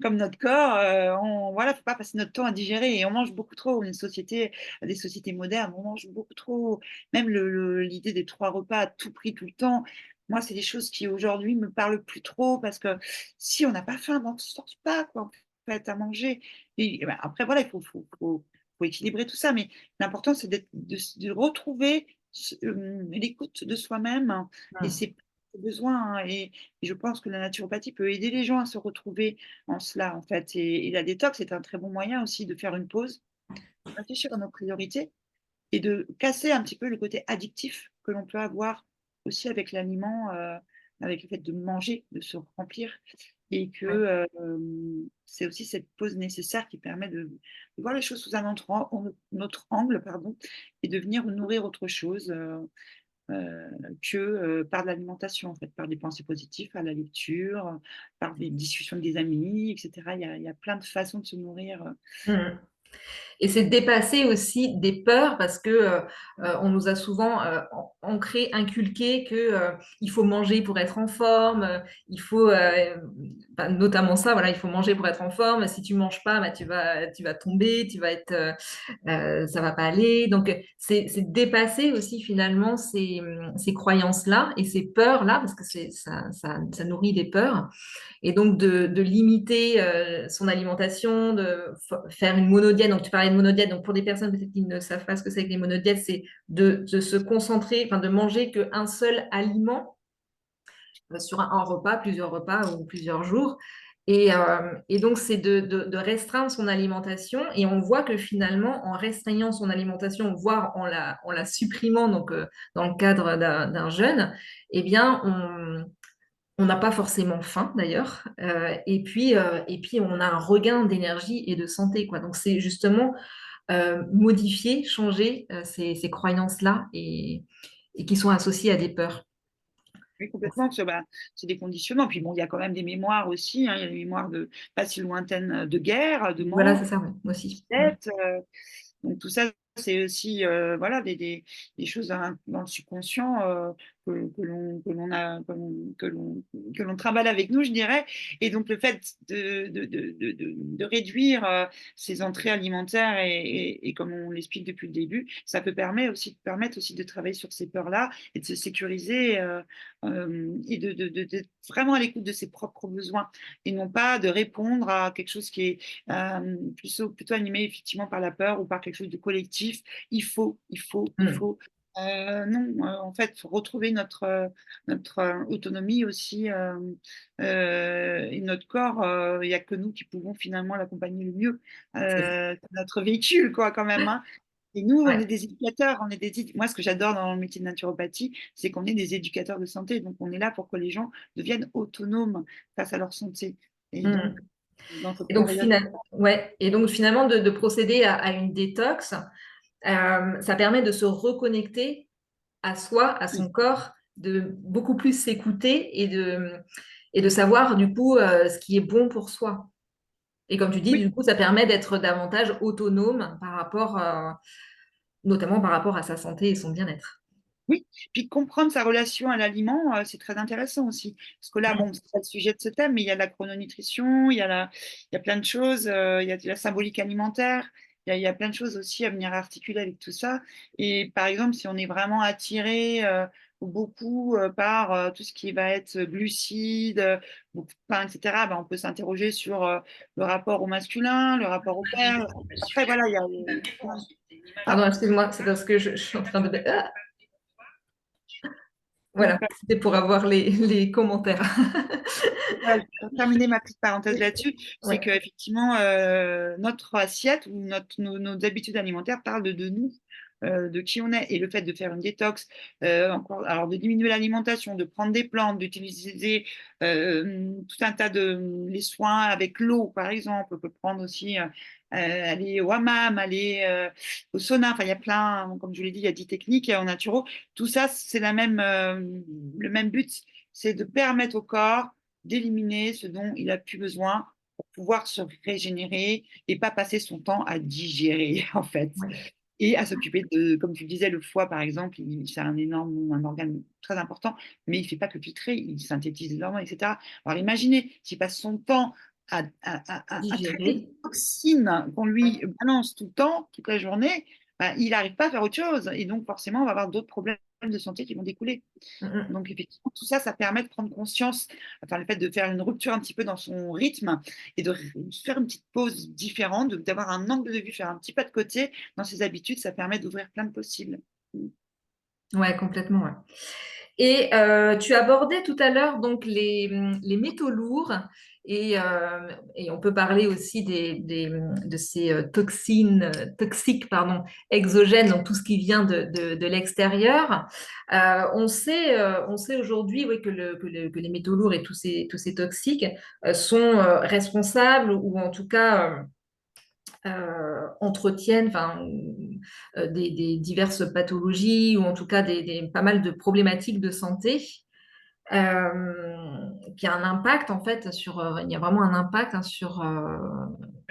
comme notre corps. Voilà, faut pas passer notre temps à digérer et on mange beaucoup trop. On est une société, des sociétés modernes, on mange beaucoup trop. Même l'idée des 3 repas à tout prix tout le temps. Moi, c'est des choses qui aujourd'hui me parlent plus trop parce que si on n'a pas faim, ben, on ne se force pas quoi, en fait, à manger. Et ben, après, voilà, faut équilibrer tout ça, mais l'important, c'est de retrouver l'écoute de soi-même et Hmm. ses besoins, hein. Et je pense que la naturopathie peut aider les gens à se retrouver en cela, en fait. Et la détox est un très bon moyen aussi de faire une pause, de réfléchir à nos priorités et de casser un petit peu le côté addictif que l'on peut avoir aussi avec l'aliment, avec le fait de manger, de se remplir et Ouais. que, c'est aussi cette pause nécessaire qui permet de voir les choses sous un autre angle, pardon, et de venir nourrir autre chose, que, par de l'alimentation, en fait, par des pensées positives, par la lecture, par des discussions avec des amis et cetera. Il y a plein de façons de se nourrir, Hmm. Et c'est de dépasser aussi des peurs parce que on nous a souvent ancré, inculqué que il faut manger pour être en forme, il faut notamment ça, voilà, il faut manger pour être en forme. Si tu manges pas, bah, tu vas tomber, tu vas être, ça va pas aller. Donc c'est de dépasser aussi finalement ces croyances-là et ces peurs-là parce que ça nourrit des peurs et donc de limiter son alimentation, faire une monodiète. Donc, tu parlais de monodiète. Donc, pour des personnes peut-être qui ne savent pas ce que c'est que les monodiètes, c'est de se concentrer, enfin, de manger qu'un seul aliment sur un repas, plusieurs repas ou plusieurs jours. Et donc, c'est de restreindre son alimentation. Et on voit que finalement, en restreignant son alimentation, voire en la supprimant, donc dans le cadre d'un jeûne, eh bien, on n'a pas forcément faim d'ailleurs, et puis on a un regain d'énergie et de santé, quoi. Donc c'est justement modifier, changer ces croyances-là et qui sont associées à des peurs. oui, complètement, parce que, bah, c'est des conditionnements. Puis bon, il y a quand même des mémoires aussi, hein, il y a des mémoires de pas si lointaines, de guerre, de Voilà, c'est manque, ça, ouais, moi de aussi. Mm. dettes, donc tout ça, c'est aussi, voilà, des choses dans le subconscient, que l'on trimballe avec nous, je dirais. Et donc le fait de réduire, ces entrées alimentaires et comme on l'explique depuis le début, ça peut permettre aussi de travailler sur ces peurs-là et de se sécuriser, et d'être vraiment à l'écoute de ses propres besoins et non pas de répondre à quelque chose qui est plutôt animé effectivement par la peur ou par quelque chose de collectif. Il faut, il faut, il Mm. faut. Non, en fait, faut retrouver notre autonomie aussi, et notre corps, il y a que nous qui pouvons finalement l'accompagner le mieux. C'est ça. C'est notre véhicule quoi quand même, hein. Et nous, on Ouais. est des éducateurs, on est moi ce que j'adore dans le métier de naturopathie, c'est qu'on est des éducateurs de santé. Donc on est là pour que les gens deviennent autonomes face à leur santé. Et donc Mm. dans cette Et donc, période. ouais. Et donc finalement, de procéder à une détox, ça permet de se reconnecter à soi, à son corps, de beaucoup plus s'écouter et de savoir du coup ce qui est bon pour soi. Et comme tu dis, Oui. du coup, ça permet d'être davantage autonome par rapport, notamment par rapport à sa santé et son bien-être. Oui, puis comprendre sa relation à l'aliment, c'est très intéressant aussi. Parce que là, bon, c'est pas le sujet de ce thème, mais il y a la chrononutrition, il y a plein de choses, il y a de la symbolique alimentaire, il y a plein de choses aussi à venir articuler avec tout ça. Et par exemple, si on est vraiment attiré, beaucoup, par, tout ce qui va être glucides, beaucoup de pain et cetera, ben, on peut s'interroger sur, le rapport au masculin, le rapport au père. Après voilà, il y a, Pardon, excuse-moi, c'est parce que je suis en train de... Ah, non, voilà, c'était pour avoir les commentaires. voilà, pour terminer ma petite parenthèse Oui, là-dessus, c'est ouais, qu'effectivement, notre assiette ou nos habitudes alimentaires parlent de nous, de qui on est. Et le fait de faire une détox, encore, alors de diminuer l'alimentation, de prendre des plantes, d'utiliser tout un tas les soins avec l'eau, par exemple. On peut prendre aussi, aller au hammam, aller au sauna. Enfin, il y a plein, comme je l'ai dit, il y a 10 techniques en naturo. Tout ça, c'est le même but, c'est de permettre au corps d'éliminer ce dont il a plus besoin pour pouvoir se régénérer et pas passer son temps à digérer, en fait. ouais. Et à s'occuper de, comme tu le disais, le foie, par exemple, c'est un organe très important, mais il ne fait pas que filtrer, il synthétise les hormones, etc. Alors imaginez, s'il passe son temps à traiter des Digérer. toxines qu'on Ouais. lui balance tout le temps, toute la journée, bah, il n'arrive pas à faire autre chose. Et donc, forcément, on va avoir d'autres problèmes de santé qui vont découler. Mm, Donc, effectivement, tout ça, ça permet de prendre conscience, enfin, le fait de faire une rupture un petit peu dans son rythme et de faire une petite pause différente, d'avoir un angle de vue, faire un petit pas de côté dans ses habitudes, ça permet d'ouvrir plein de possibles. ouais, complètement. Ouais. Et tu abordais tout à l'heure donc les métaux lourds et on peut parler aussi de ces toxiques pardon, exogènes, donc tout ce qui vient de l'extérieur. On sait aujourd'hui oui, que les métaux lourds et tous ces toxiques sont responsables ou en tout cas entretiennent des diverses pathologies ou en tout cas pas mal de problématiques de santé qui a un impact en fait sur, il y a vraiment un impact sur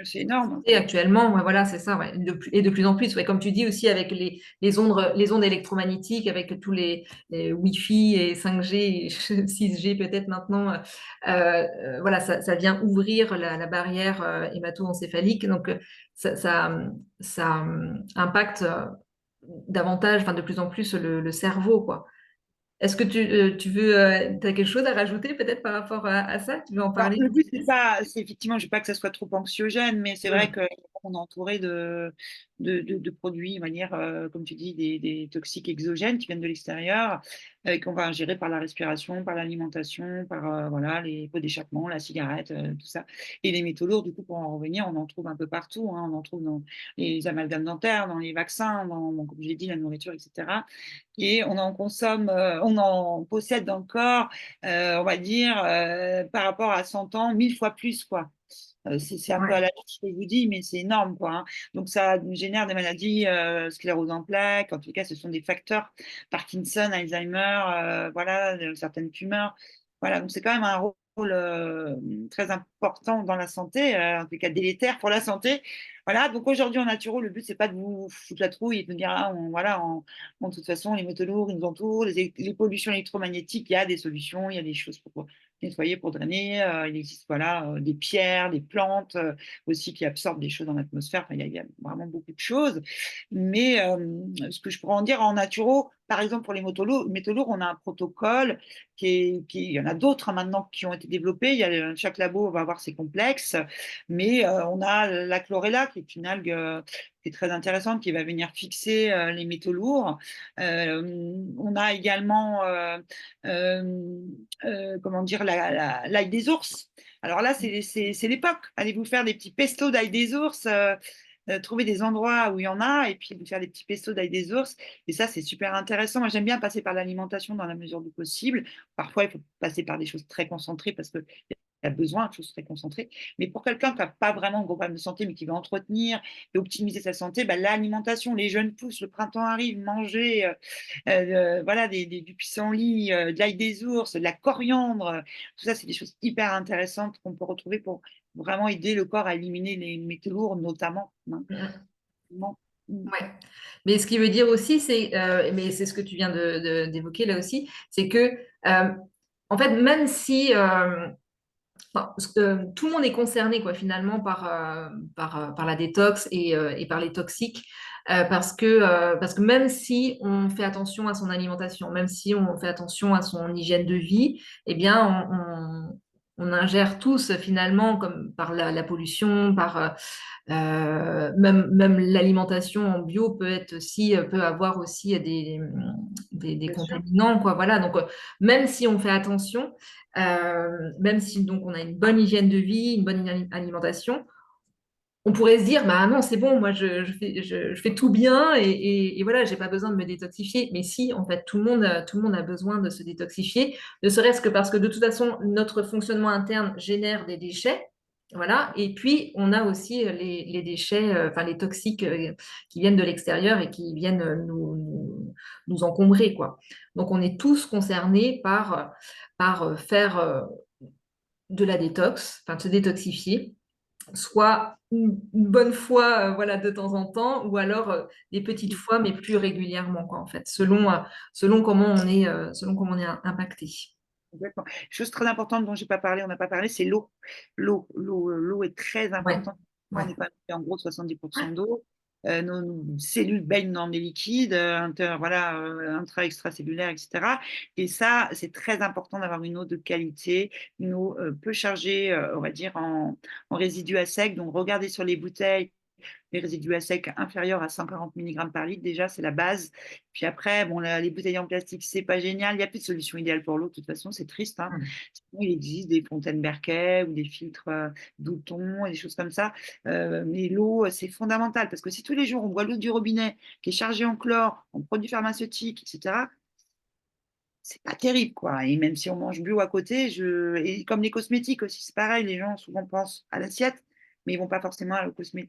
C'est énorme. santé actuellement, ouais, voilà, c'est ça, ouais. Et de plus en plus, ouais, comme tu dis aussi avec les ondes électromagnétiques, avec tous les Wi-Fi et 5G, et 6G peut-être maintenant, voilà, ça vient ouvrir la barrière hémato-encéphalique, donc ça impacte davantage, enfin de plus en plus le cerveau, quoi. Est-ce que tu veux, t'as quelque chose à rajouter peut-être par rapport à ça? Tu veux en Bah, parler? le but, c'est effectivement, je ne veux pas que ça soit trop anxiogène, mais c'est vrai Mm. qu'on est entouré de produits, on va dire, comme tu dis, des toxiques exogènes qui viennent de l'extérieur, qu'on va ingérer par la respiration, par l'alimentation, par voilà, les pots d'échappement, la cigarette, tout ça. Et les métaux lourds, du coup, pour en revenir, on en trouve un peu partout, hein, on en trouve dans les amalgames dentaires, dans les vaccins, comme je l'ai dit, la nourriture, etc. Et on en consomme, on en possède dans le corps, on va dire, par rapport à 100 ans, 1000 fois plus, quoi. C'est un peu à Ouais, la limite ce que je vous dis, mais c'est énorme, quoi, hein. Donc ça génère des maladies, sclérose en plaques, en tout cas, ce sont des facteurs, Parkinson, Alzheimer, voilà, certaines tumeurs. Voilà, donc c'est quand même un rôle très important dans la santé, en tout cas délétère pour la santé. Voilà, donc aujourd'hui en naturo, le but, c'est pas de vous foutre la trouille et de vous dire, ah, voilà, bon, de toute façon, les métaux lourds, ils nous entourent, les pollutions électromagnétiques, il y a des solutions, il y a des choses pour nettoyer, pour drainer. Il existe voilà, des pierres, des plantes aussi qui absorbent des choses dans l'atmosphère. Enfin, il y a vraiment beaucoup de choses. Mais ce que je pourrais en dire en naturo, par exemple, pour les métaux lourds, on a un protocole il y en a d'autres hein, maintenant qui ont été développés. Chaque labo va avoir ses complexes, mais on a la chlorella, qui est une algue qui est très intéressante, qui va venir fixer les métaux lourds. On a également, comment dire, l'ail des ours. Alors là, c'est l'époque. Allez vous faire des petits pestos d'ail des ours. Trouver des endroits où il y en a et puis vous faire des petits pestos d'ail des ours. Et ça, c'est super intéressant. Moi, j'aime bien passer par l'alimentation dans la mesure du possible. Parfois, il faut passer par des choses très concentrées parce qu'il a besoin de choses très concentrées. Mais pour quelqu'un qui n'a pas vraiment de gros problème de santé, mais qui veut entretenir et optimiser sa santé, bah, l'alimentation, les jeunes pousses, le printemps arrive, manger voilà, du pissenlit, de l'ail des ours, de la coriandre, tout ça, c'est des choses hyper intéressantes qu'on peut retrouver pour vraiment aider le corps à éliminer les métaux lourds, notamment. Hein. Mhm. Non. Mm. Ouais. Mais ce qui veut dire aussi, mais c'est ce que tu viens d'évoquer là aussi, c'est que, en fait, même si enfin, tout le monde est concerné, quoi, finalement, par la détox et par les toxiques, parce que même si on fait attention à son alimentation, même si on fait attention à son hygiène de vie, eh bien, on ingère tous, finalement, comme par la pollution, même l'alimentation en bio peut avoir aussi des Bien sûr. contaminants, quoi. Voilà. Donc, même si on fait attention, même si donc on a une bonne hygiène de vie, une bonne alimentation, on pourrait se dire, bah non, c'est bon, moi je fais tout bien et voilà, j'ai pas besoin de me détoxifier. Mais si, en fait, tout le monde a besoin de se détoxifier, ne serait-ce que parce que de toute façon, notre fonctionnement interne génère des déchets. Voilà. Et puis, on a aussi les déchets, enfin les toxiques qui viennent de l'extérieur et qui viennent nous encombrer, quoi. Donc, on est tous concernés par faire de la détox, enfin de se détoxifier soit une bonne fois voilà, de temps en temps, ou alors des petites fois, mais plus régulièrement, quoi, en fait, selon comment on est impacté. Complètement. Chose très importante dont j'ai pas parlé, on n'a pas parlé, c'est l'eau. L'eau est très Ouais, importante. ouais. On est quand même en gros 70% d'eau. Nos cellules baignent dans des liquides, voilà, extracellulaires, etc. Et ça, c'est très important d'avoir une eau de qualité, une eau peu chargée, on va dire, en résidus à sec. Donc, regardez sur les bouteilles les résidus à sec inférieurs à 140 mg par litre, déjà, c'est la base. Puis après, bon, les bouteilles en plastique, c'est pas génial. Il n'y a plus de solution idéale pour l'eau, de toute façon, c'est triste. Hein. Mm. Sinon, il existe des fontaines Berquet ou des filtres Douton et des choses comme ça. Mais l'eau, c'est fondamental parce que si tous les jours on boit l'eau du robinet qui est chargée en chlore, en produits pharmaceutiques, etc., c'est pas terrible, quoi. Et même si on mange bio à côté, et comme les cosmétiques aussi, c'est pareil, les gens souvent pensent à l'assiette, mais ils vont pas forcément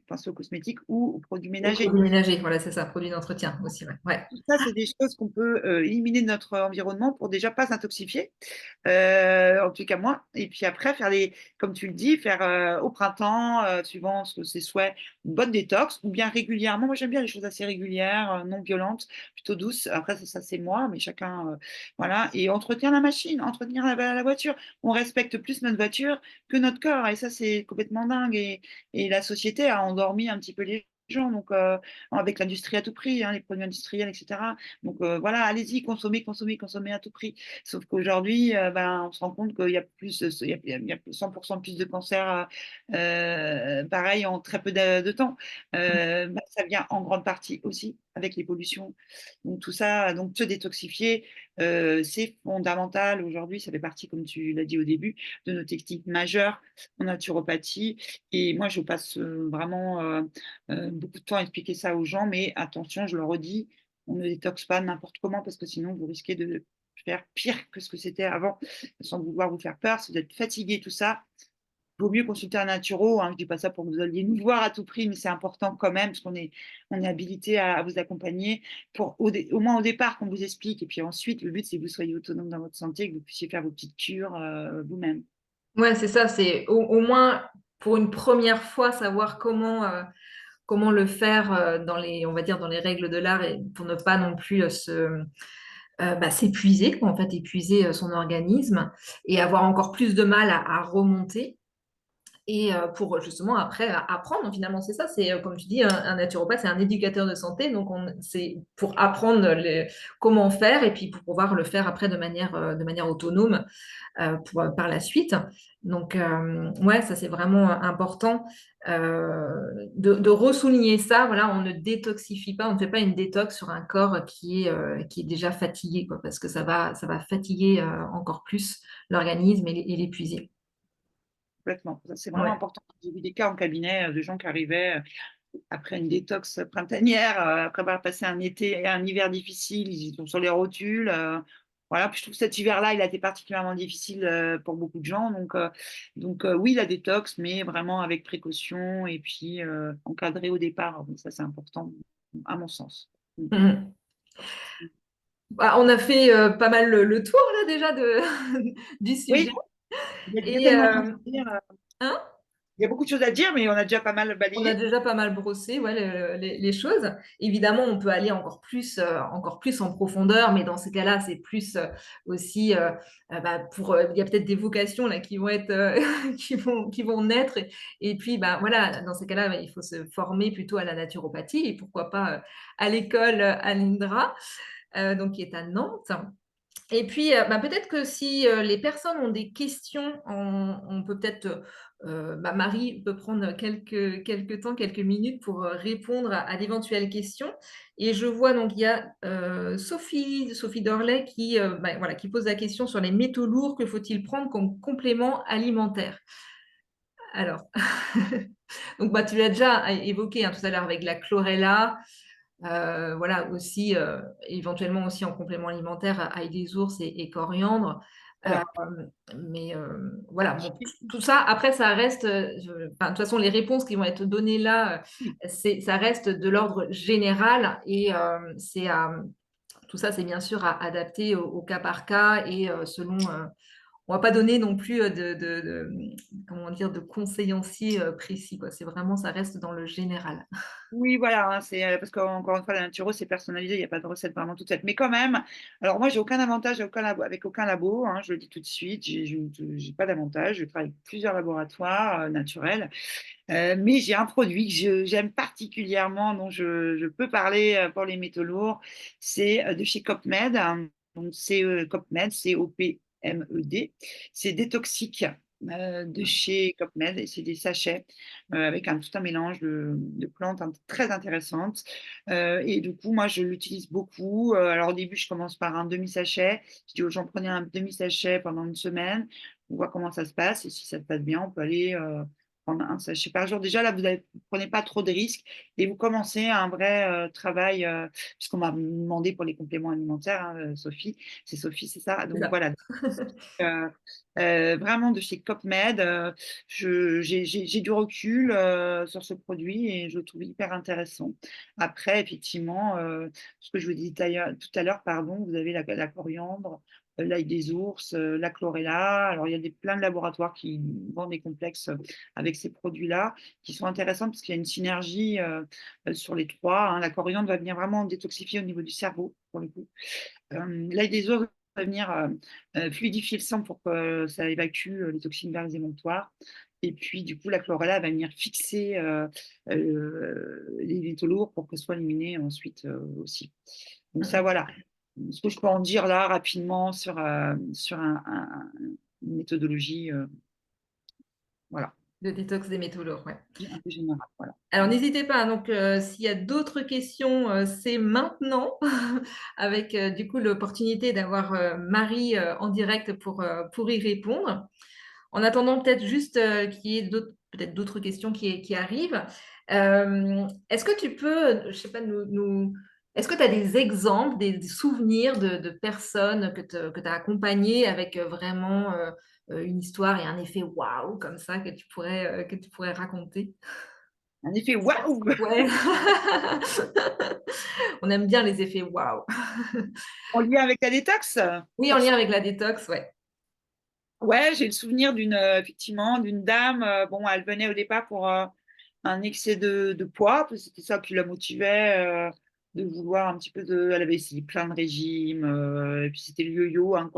penser aux cosmétiques ou aux produits Aux ménagers. produits ménagers, voilà, c'est ça, produits d'entretien aussi, ouais. Ouais. Tout ça, c'est des choses qu'on peut éliminer de notre environnement pour déjà pas s'intoxifier, en tout cas moi. Et puis après, comme tu le dis, faire au printemps, suivant ses souhaits, une bonne détox, ou bien régulièrement. Moi, j'aime bien les choses assez régulières, non violentes, plutôt douces. Après, ça c'est moi, mais chacun, voilà. Et entretenir la machine, entretenir la voiture. On respecte plus notre voiture que notre corps, et ça, c'est complètement dingue. Et la société a endormi un petit peu les gens, donc avec l'industrie à tout prix, hein, les produits industriels, etc. Donc voilà, allez-y, consommez, consommez, consommez à tout prix. Sauf qu'aujourd'hui, ben, on se rend compte qu'il y a plus, il y a 100% plus de cancers, pareil, en très peu de temps. Ben, ça vient en grande partie aussi avec les pollutions. Donc tout ça, donc se détoxifier, c'est fondamental aujourd'hui. Ça fait partie, comme tu l'as dit au début, de nos techniques majeures en naturopathie. Et moi, je passe vraiment beaucoup de temps à expliquer ça aux gens, mais attention, je le redis, on ne détoxe pas n'importe comment parce que sinon vous risquez de faire pire que ce que c'était avant, sans vouloir vous faire peur. Si vous êtes fatigué, tout ça, il vaut mieux consulter un naturo. Hein. Je ne dis pas ça pour que vous alliez nous voir à tout prix, mais c'est important quand même parce on est habilité à vous accompagner pour au moins au départ qu'on vous explique. Et puis ensuite, le but, c'est que vous soyez autonome dans votre santé, que vous puissiez faire vos petites cures vous-même. Ouais, c'est ça, c'est au moins pour une première fois savoir comment le faire on va dire, dans les règles de l'art et pour ne pas non plus s'épuiser, quoi, en fait, épuiser son organisme et avoir encore plus de mal à remonter. et pour justement après apprendre, finalement, c'est ça, c'est comme tu dis, un naturopathe, c'est un éducateur de santé, donc c'est pour apprendre comment faire et puis pour pouvoir le faire après de manière autonome par la suite. Donc, ouais, ça c'est vraiment important de ressouligner ça. Voilà, on ne détoxifie pas, on ne fait pas une détox sur un corps qui est déjà fatigué, quoi, parce que ça va fatiguer encore plus l'organisme et l'épuiser. Complètement. Ça, c'est vraiment Ouais. important. J'ai vu des cas en cabinet de gens qui arrivaient après une détox printanière, après avoir passé un été et un hiver difficile, ils sont sur les rotules. Voilà, puis je trouve que cet hiver-là, il a été particulièrement difficile pour beaucoup de gens. Donc oui, la détox, mais vraiment avec précaution et puis encadré au départ. Donc ça, c'est important, à mon sens. Mm. Mhm. Bah, on a fait pas mal le tour là déjà du Oui, sujet. il y a déjà Et tellement de choses à dire. hein, Il y a beaucoup de choses à dire, mais on a déjà pas mal on a balayé. déjà pas mal brossé, ouais, les choses. Évidemment, on peut aller encore plus en profondeur, mais dans ces cas-là, c'est plus aussi bah, il y a peut-être des vocations là qui vont être qui vont naître. Et puis, bah, voilà, dans ces cas-là, il faut se former plutôt à la naturopathie et pourquoi pas à l'école à l'INDRA, donc qui est à Nantes. Et puis, bah, peut-être que si les personnes ont des questions, on peut peut-être, bah, Marie peut prendre quelques temps, quelques minutes pour répondre à d'éventuelles questions. Et je vois donc il y a Sophie Dorlet qui, bah, voilà, qui pose la question sur les métaux lourds, que faut-il prendre comme complément alimentaire? Alors, donc bah, tu l'as déjà évoqué hein, tout à l'heure avec la chlorella, voilà, aussi, éventuellement aussi en complément alimentaire, ail des ours et coriandre. Voilà. Mais voilà, bon, tout ça, après, ça reste, enfin, de toute façon, les réponses qui vont être données là, ça reste de l'ordre général et tout ça, c'est bien sûr à adapter au cas par cas et selon. On va pas donner non plus comment dire, de conseils précis, quoi. C'est vraiment, ça reste dans le général. Oui, voilà, hein, c'est, parce qu'encore une fois, la naturo, c'est personnalisé, il y a pas de recette vraiment toute faite. Mais quand même, alors moi, j'ai aucun avantage avec aucun labo, hein, je le dis tout de suite, j'ai pas d'avantage. Je travaille avec plusieurs laboratoires, naturels, mais j'ai un produit que j'aime particulièrement, dont je peux parler, pour les métaux lourds. C'est, de chez Copmed, hein, donc Copmed, Copmed. C'est Détoxique, de chez Copmed et c'est des sachets, avec tout un mélange de plantes très intéressantes. Et du coup, moi, je l'utilise beaucoup. Alors au début, je commence par un demi-sachet. Je dis aux gens: «Prenez un demi-sachet pendant une semaine, on voit comment ça se passe et si ça se passe bien, on peut aller, prendre un sachet par jour». Déjà là, vous prenez pas trop de risques et vous commencez un vrai, travail, puisqu'on m'a demandé pour les compléments alimentaires, hein, Sophie. C'est Sophie, c'est ça? C'est Donc ça. voilà, heu vraiment de chez Copmed, j'ai du recul, sur ce produit et je le trouve hyper intéressant. Après effectivement, ce que je vous disais tout à l'heure, pardon, vous avez la coriandre, l'ail des ours, la chlorella. Alors il y a plein de laboratoires qui vendent des complexes, avec ces produits-là, qui sont intéressants parce qu'il y a une synergie, sur les 3, hein. La coriandre va venir vraiment détoxifier au niveau du cerveau, pour le coup. L'ail des ours va venir, fluidifier le sang pour que ça évacue, les toxines vers les émonctoires et puis du coup la chlorella va venir fixer, les métaux lourds pour que soient éliminés ensuite, aussi. Donc ça voilà, ce que je peux en dire là rapidement sur une méthodologie, voilà, De détox des métaux lourds, ouais. un peu générale, voilà. Alors n'hésitez pas, hein, donc s'il y a d'autres questions, c'est maintenant avec du coup l'opportunité d'avoir Marie en direct pour y répondre. En attendant peut-être juste qu'il y ait peut-être d'autres questions qui arrivent. Est-ce que tu peux, je sais pas, est-ce que tu as des exemples, des souvenirs de personnes que tu as accompagnées avec vraiment une histoire et un effet waouh comme ça que tu pourrais raconter? Un effet waouh! Ouais. On aime bien les effets waouh. En lien avec la détox? Oui, en lien avec la détox, ouais. Ouais, j'ai le souvenir effectivement, d'une dame, bon, elle venait au départ pour, un excès de poids, parce que c'était ça qui la motivait, de vouloir un petit peu elle avait essayé plein de régimes, et puis c'était le yo-yo, hein,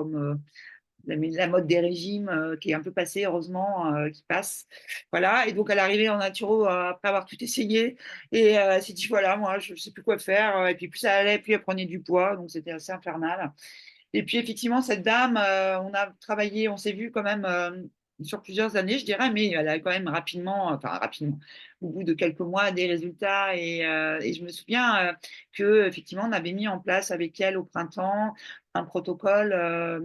la mode des régimes qui est un peu passée, heureusement, qui passe. Voilà. Et donc, elle est arrivée en naturo après avoir tout essayé. Et elle s'est dit, voilà, moi, je ne sais plus quoi faire. Et puis, plus ça allait, plus elle prenait du poids. Donc, c'était assez infernal. Et puis, effectivement, cette dame, on a travaillé, on s'est vu quand même sur plusieurs années, je dirais, mais elle a quand même rapidement, enfin rapidement, au bout de quelques mois, des résultats. Et je me souviens que effectivement, on avait mis en place avec elle au printemps un protocole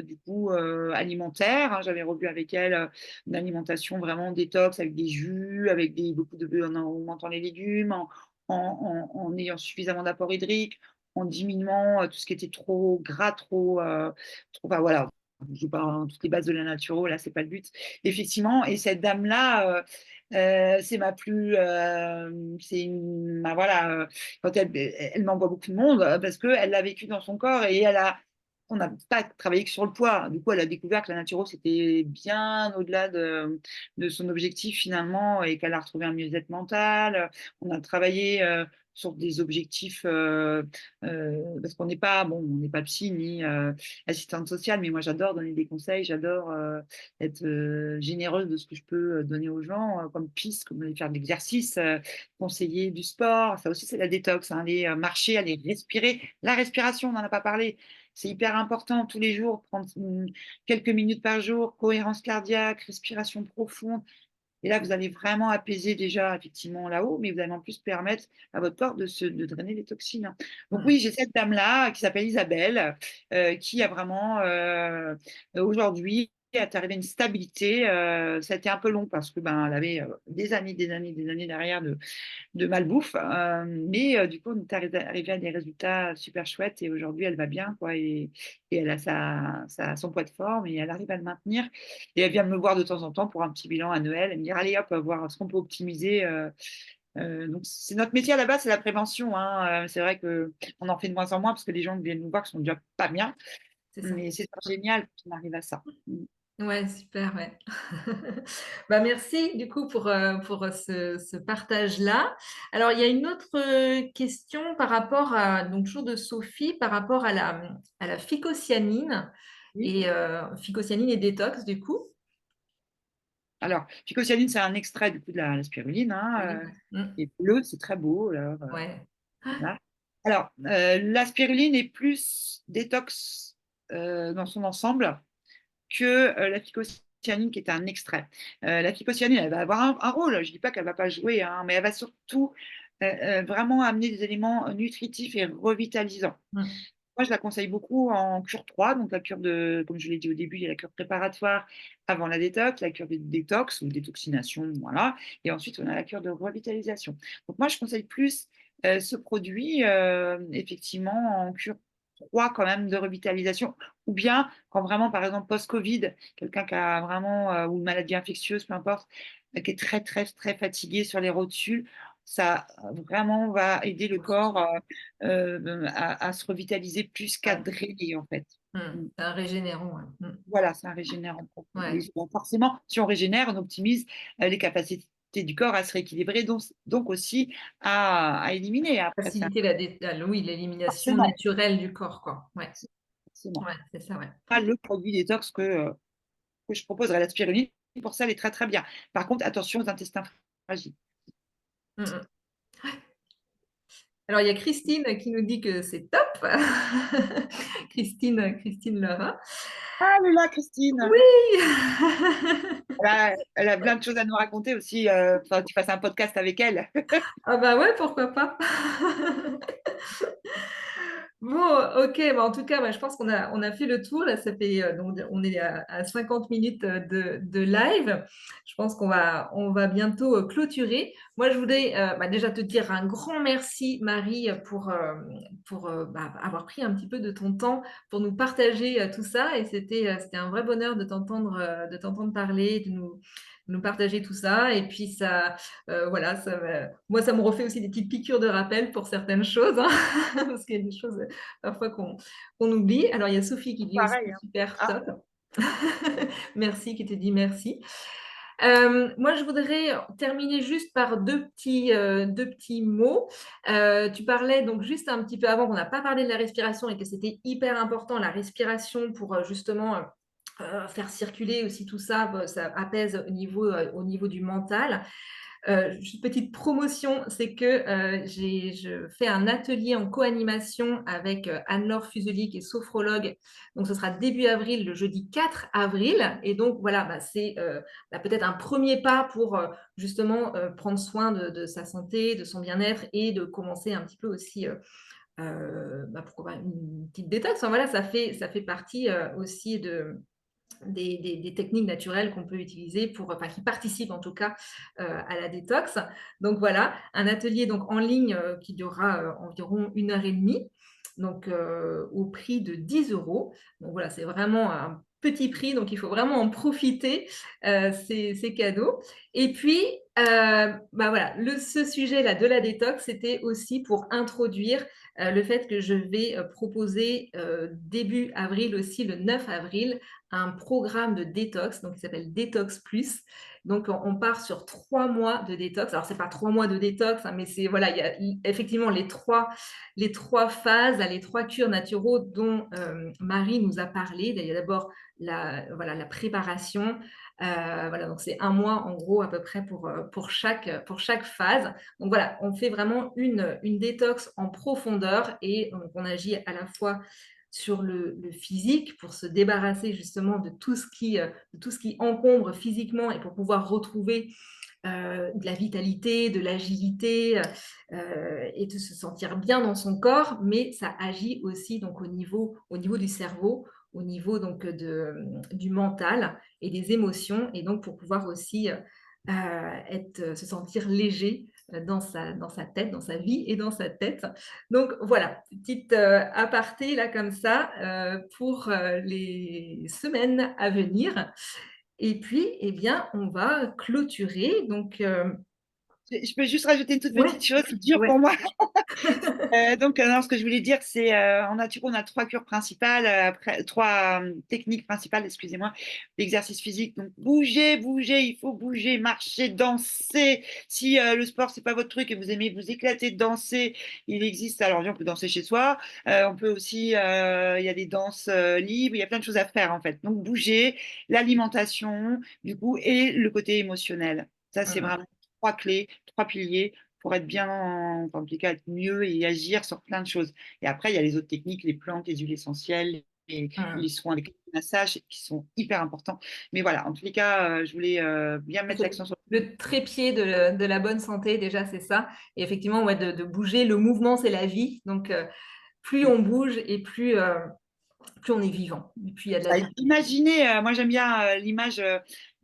du coup alimentaire. Hein. J'avais revu avec elle une alimentation vraiment détox avec des jus, avec beaucoup en augmentant les légumes, en ayant suffisamment d'apport hydrique, en diminuant tout ce qui était trop gras, enfin voilà, je pas toutes les bases de la naturo, là, c'est pas le but. Effectivement, et cette dame-là, c'est ma plus, voilà, quand elle m'envoie beaucoup de monde parce qu'elle l'a vécu dans son corps et on n'a pas travaillé que sur le poids. Du coup, elle a découvert que la naturo, c'était bien au-delà de son objectif finalement et qu'elle a retrouvé un mieux-être mental. On a travaillé sur des objectifs parce qu'on n'est pas, bon, on n'est pas psy ni assistante sociale, mais moi j'adore donner des conseils, j'adore être généreuse de ce que je peux donner aux gens, comme piste, comme aller faire de l'exercice, conseiller du sport. Ça aussi, c'est la détox, hein, aller marcher, aller respirer. La respiration, on n'en a pas parlé. C'est hyper important tous les jours, prendre quelques minutes par jour, cohérence cardiaque, respiration profonde. Et là, vous allez vraiment apaiser déjà effectivement là-haut, mais vous allez en plus permettre à votre corps de drainer les toxines. Donc Mm. oui, j'ai cette dame-là qui s'appelle Isabelle, qui a vraiment aujourd'hui est arrivée à une stabilité. Ça a été un peu long parce que ben elle avait des années derrière de malbouffe. Mais du coup, on est arrivé à des résultats super chouettes et aujourd'hui, elle va bien, quoi. Et elle a son poids de forme et elle arrive à le maintenir. Et elle vient me voir de temps en temps pour un petit bilan annuel. Elle me dit, allez, hop, voir ce qu'on peut optimiser. Donc, c'est notre métier à la base, c'est la prévention. Hein. C'est vrai qu'on en fait de moins en moins parce que les gens viennent nous voir qui sont déjà pas bien. C'est ça. Mais c'est génial qu'on arrive à ça. Ouais, super, ouais. Bah, merci du coup pour ce partage-là. Alors, il y a une autre question par rapport à, donc toujours de Sophie, par rapport à la Oui. phycocyanine et détox du coup. Alors, phycocyaline, c'est un extrait du coup de la spiruline. Oui, Hein, ouais. Mm. et bleu, c'est très beau. Alors, Ouais. voilà. Alors, la spiruline est plus détox dans son ensemble que la phycocyanine qui est un extrait. La phycocyanine, elle va avoir un rôle, je ne dis pas qu'elle ne va pas jouer, hein, mais elle va surtout vraiment amener des éléments nutritifs et revitalisants. Mm. Moi, je la conseille beaucoup en cure 3, donc la cure de, comme je l'ai dit au début, il y a la cure préparatoire avant la détox, la cure de détox ou détoxination, voilà, et ensuite on a la cure de revitalisation. Donc moi, je conseille plus ce produit, effectivement, en cure 3 quand même de revitalisation, ou bien quand vraiment, par exemple, post-Covid, quelqu'un qui a vraiment, ou une maladie infectieuse, peu importe, qui est très, très, très fatigué sur les rotules, ça vraiment va aider le corps à se revitaliser plus qu'à Ouais. drainer, en fait. Mm. Mm. C'est un régénérant, ouais. Mm. Voilà, c'est un régénérant profond. Ouais. Et bon, forcément, si on régénère, on optimise les capacités du corps à se rééquilibrer, donc aussi à éliminer. Après, c'est Faciliter oui, l'élimination forcément, naturelle du corps, quoi. Ouais. forcément. Ouais, c'est ça, ouais. Pas le produit détox que je proposerais. La spiruline, pour ça, elle est très, très bien. Par contre, attention aux intestins fragiles. Mm, mm. Alors, il y a Christine qui nous dit que c'est top. Christine Laura. Ah, elle est là, Christine. Oui. Elle a plein de choses à nous raconter aussi. Enfin, tu fasses un podcast avec elle. Ah bah ouais, pourquoi pas. Bon, ok, bah en tout cas, bah, je pense qu'on a fait le tour. Là, ça fait, donc, on est à 50 minutes de live. Je pense qu'on va bientôt clôturer. Moi, je voudrais bah, déjà te dire un grand merci, Marie, pour bah, avoir pris un petit peu de ton temps pour nous partager tout ça. Et c'était un vrai bonheur de t'entendre parler, de nous partager tout ça. Et puis, voilà, moi, ça me refait aussi des petites piqûres de rappel pour certaines choses, hein, parce qu'il y a des choses parfois qu'on oublie. Alors, il y a Sophie qui dit aussi Pareil. Hein. super Ah, top. Merci, qui te dit merci. Moi, je voudrais terminer juste par deux petits mots. Tu parlais donc juste un petit peu avant qu'on n'a pas parlé de la respiration et que c'était hyper important, la respiration pour justement faire circuler aussi tout ça, bah, ça apaise au niveau du mental. Juste petite promotion, c'est que je fais un atelier en co-animation avec Anne-Laure Fuseli, qui est sophrologue. Donc, ce sera début avril, le jeudi 4 avril. Et donc, voilà, bah, c'est bah, peut-être un premier pas pour justement prendre soin de sa santé, de son bien-être et de commencer un petit peu aussi, bah, pourquoi pas, une petite détox. Enfin, voilà, ça fait partie aussi des techniques naturelles qu'on peut utiliser pour, enfin, qui participent en tout cas à la détox. Donc voilà, un atelier donc en ligne qui durera environ 1 heure et demie, donc au prix de 10 euros. Donc voilà, c'est vraiment un petit prix, donc il faut vraiment en profiter, c'est cadeau. Et puis, bah voilà, ce sujet-là de la détox, c'était aussi pour introduire le fait que je vais proposer début avril aussi, le 9 avril, un programme de détox, donc qui s'appelle Détox Plus. Donc, on part sur 3 mois de détox. Alors, c'est pas 3 mois de détox, hein, mais c'est voilà, il y a effectivement les trois phases, les trois cures naturaux dont Marie nous a parlé. Il y a d'abord voilà, la préparation. Voilà, donc c'est 1 mois en gros à peu près pour chaque phase. Donc voilà, on fait vraiment une détox en profondeur et donc, on agit à la fois sur le physique pour se débarrasser justement de tout ce qui encombre physiquement et pour pouvoir retrouver de la vitalité, de l'agilité et de se sentir bien dans son corps, mais ça agit aussi donc au niveau du cerveau, au niveau donc du mental et des émotions, et donc pour pouvoir aussi se sentir léger dans sa tête, dans sa vie et dans sa tête. Donc voilà, petite aparté là comme ça pour les semaines à venir. Et puis, eh bien, on va clôturer. Donc, Je peux juste rajouter une toute ouais, petite chose, c'est dur ouais, pour moi. Non, ce que je voulais dire, c'est en nature, on a trois cures principales, trois techniques principales, excusez-moi, l'exercice physique. Donc, bouger, bouger, il faut bouger, marcher, danser. Si le sport, c'est pas votre truc et vous aimez vous éclater, danser, il existe. Alors, on peut danser chez soi. On peut aussi, il y a des danses libres, il y a plein de choses à faire en fait. Donc, bouger, l'alimentation, du coup, et le côté émotionnel. Ça, c'est mm, vraiment trois clés, trois piliers pour être bien, enfin, en tout cas, être mieux et agir sur plein de choses. Et après, il y a les autres techniques, les plantes, les huiles essentielles, les mm. soins, les massages qui sont hyper importants. Mais voilà, en tous les cas, je voulais bien mettre l'accent sur Le trépied de la bonne santé, déjà, c'est ça. Et effectivement, ouais, de bouger, le mouvement, c'est la vie. Donc, plus on bouge et plus on est vivant. Et puis, il y a de la ça. vie. Imaginez, moi j'aime bien l'image,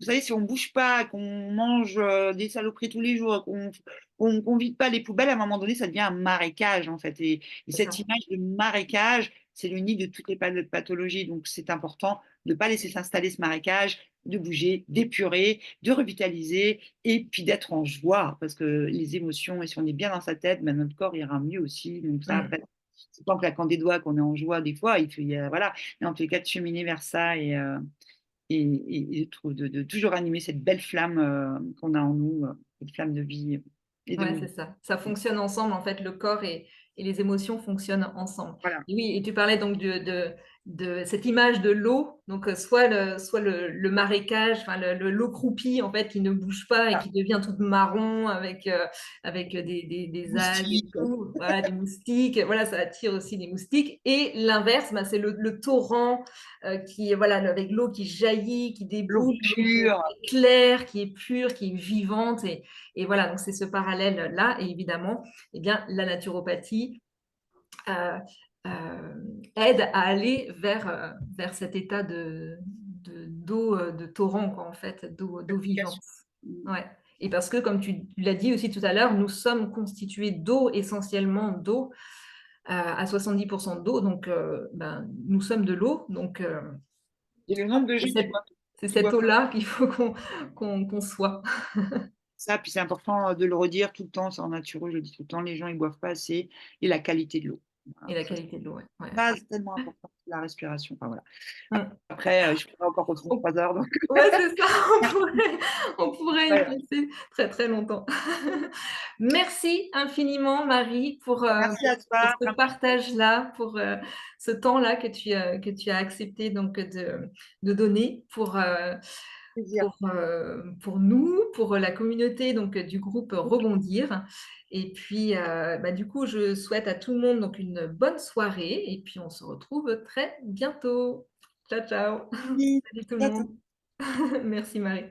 vous savez, si on bouge pas, qu'on mange des saloperies tous les jours, qu'on vide pas les poubelles, à un moment donné, ça devient un marécage en fait. Et C'est cette ça. image de marécage, c'est le nid de toutes les pathologies. Donc c'est important de ne pas laisser s'installer ce marécage, de bouger, d'épurer, de revitaliser et puis d'être en joie parce que les émotions, et si on est bien dans sa tête, ben, notre corps ira mieux aussi. Donc ça, Mm. après, c'est pas en claquant des doigts qu'on est en joie des fois. Voilà, mais en tous les cas, de cheminer vers ça et de toujours animer cette belle flamme qu'on a en nous, cette flamme de vie et de Ouais, c'est mouvement. ça. Ça fonctionne ensemble, en fait, le corps et les émotions fonctionnent ensemble. Voilà. Et oui, et tu parlais donc de cette image de l'eau, donc soit le marécage, enfin l'eau croupie, en fait, qui ne bouge pas et Ah, qui devient toute marron avec des algues et moustique. tout, voilà, des moustiques, voilà, ça attire aussi des moustiques. Et l'inverse, bah, c'est le torrent qui est, voilà, avec l'eau qui jaillit, qui L'eau débouche, l'eau qui pure. est claire, qui est pure, qui est vivante. Et voilà, donc c'est ce parallèle-là. Et évidemment, eh bien, la naturopathie euh, aide à aller vers cet état d'eau, de torrent, quoi, en fait, d'eau vivante. Ouais. Et parce que, comme tu l'as dit aussi tout à l'heure, nous sommes constitués d'eau, essentiellement d'eau, à 70% d'eau. Donc, ben, nous sommes de l'eau. Donc, Et le nombre de c'est gens cette, c'est qui cette boivent pas eau-là qu'il faut qu'on soit. ça, puis c'est important de le redire tout le temps, c'est en naturel, je le dis tout le temps, les gens ils boivent pas assez et la qualité de l'eau. Voilà, Et la ça, c'est qualité de l'eau, ouais. Ouais. une base tellement importante, la respiration. Enfin, voilà. Mmh. Après, je pourrais encore continuer On 3 heures, donc Ouais, c'est ça, merci. on pourrait y Ouais, passer très, très longtemps. Merci infiniment Marie merci à pour toi, ce vraiment partage-là, ce temps-là que tu as accepté donc de donner plaisir. pour nous, pour la communauté donc du groupe Rebondir. Et puis, bah, du coup, je souhaite à tout le monde donc une bonne soirée et puis on se retrouve très bientôt. Ciao, ciao. Oui, Salut tout le bientôt. monde. Merci Marie.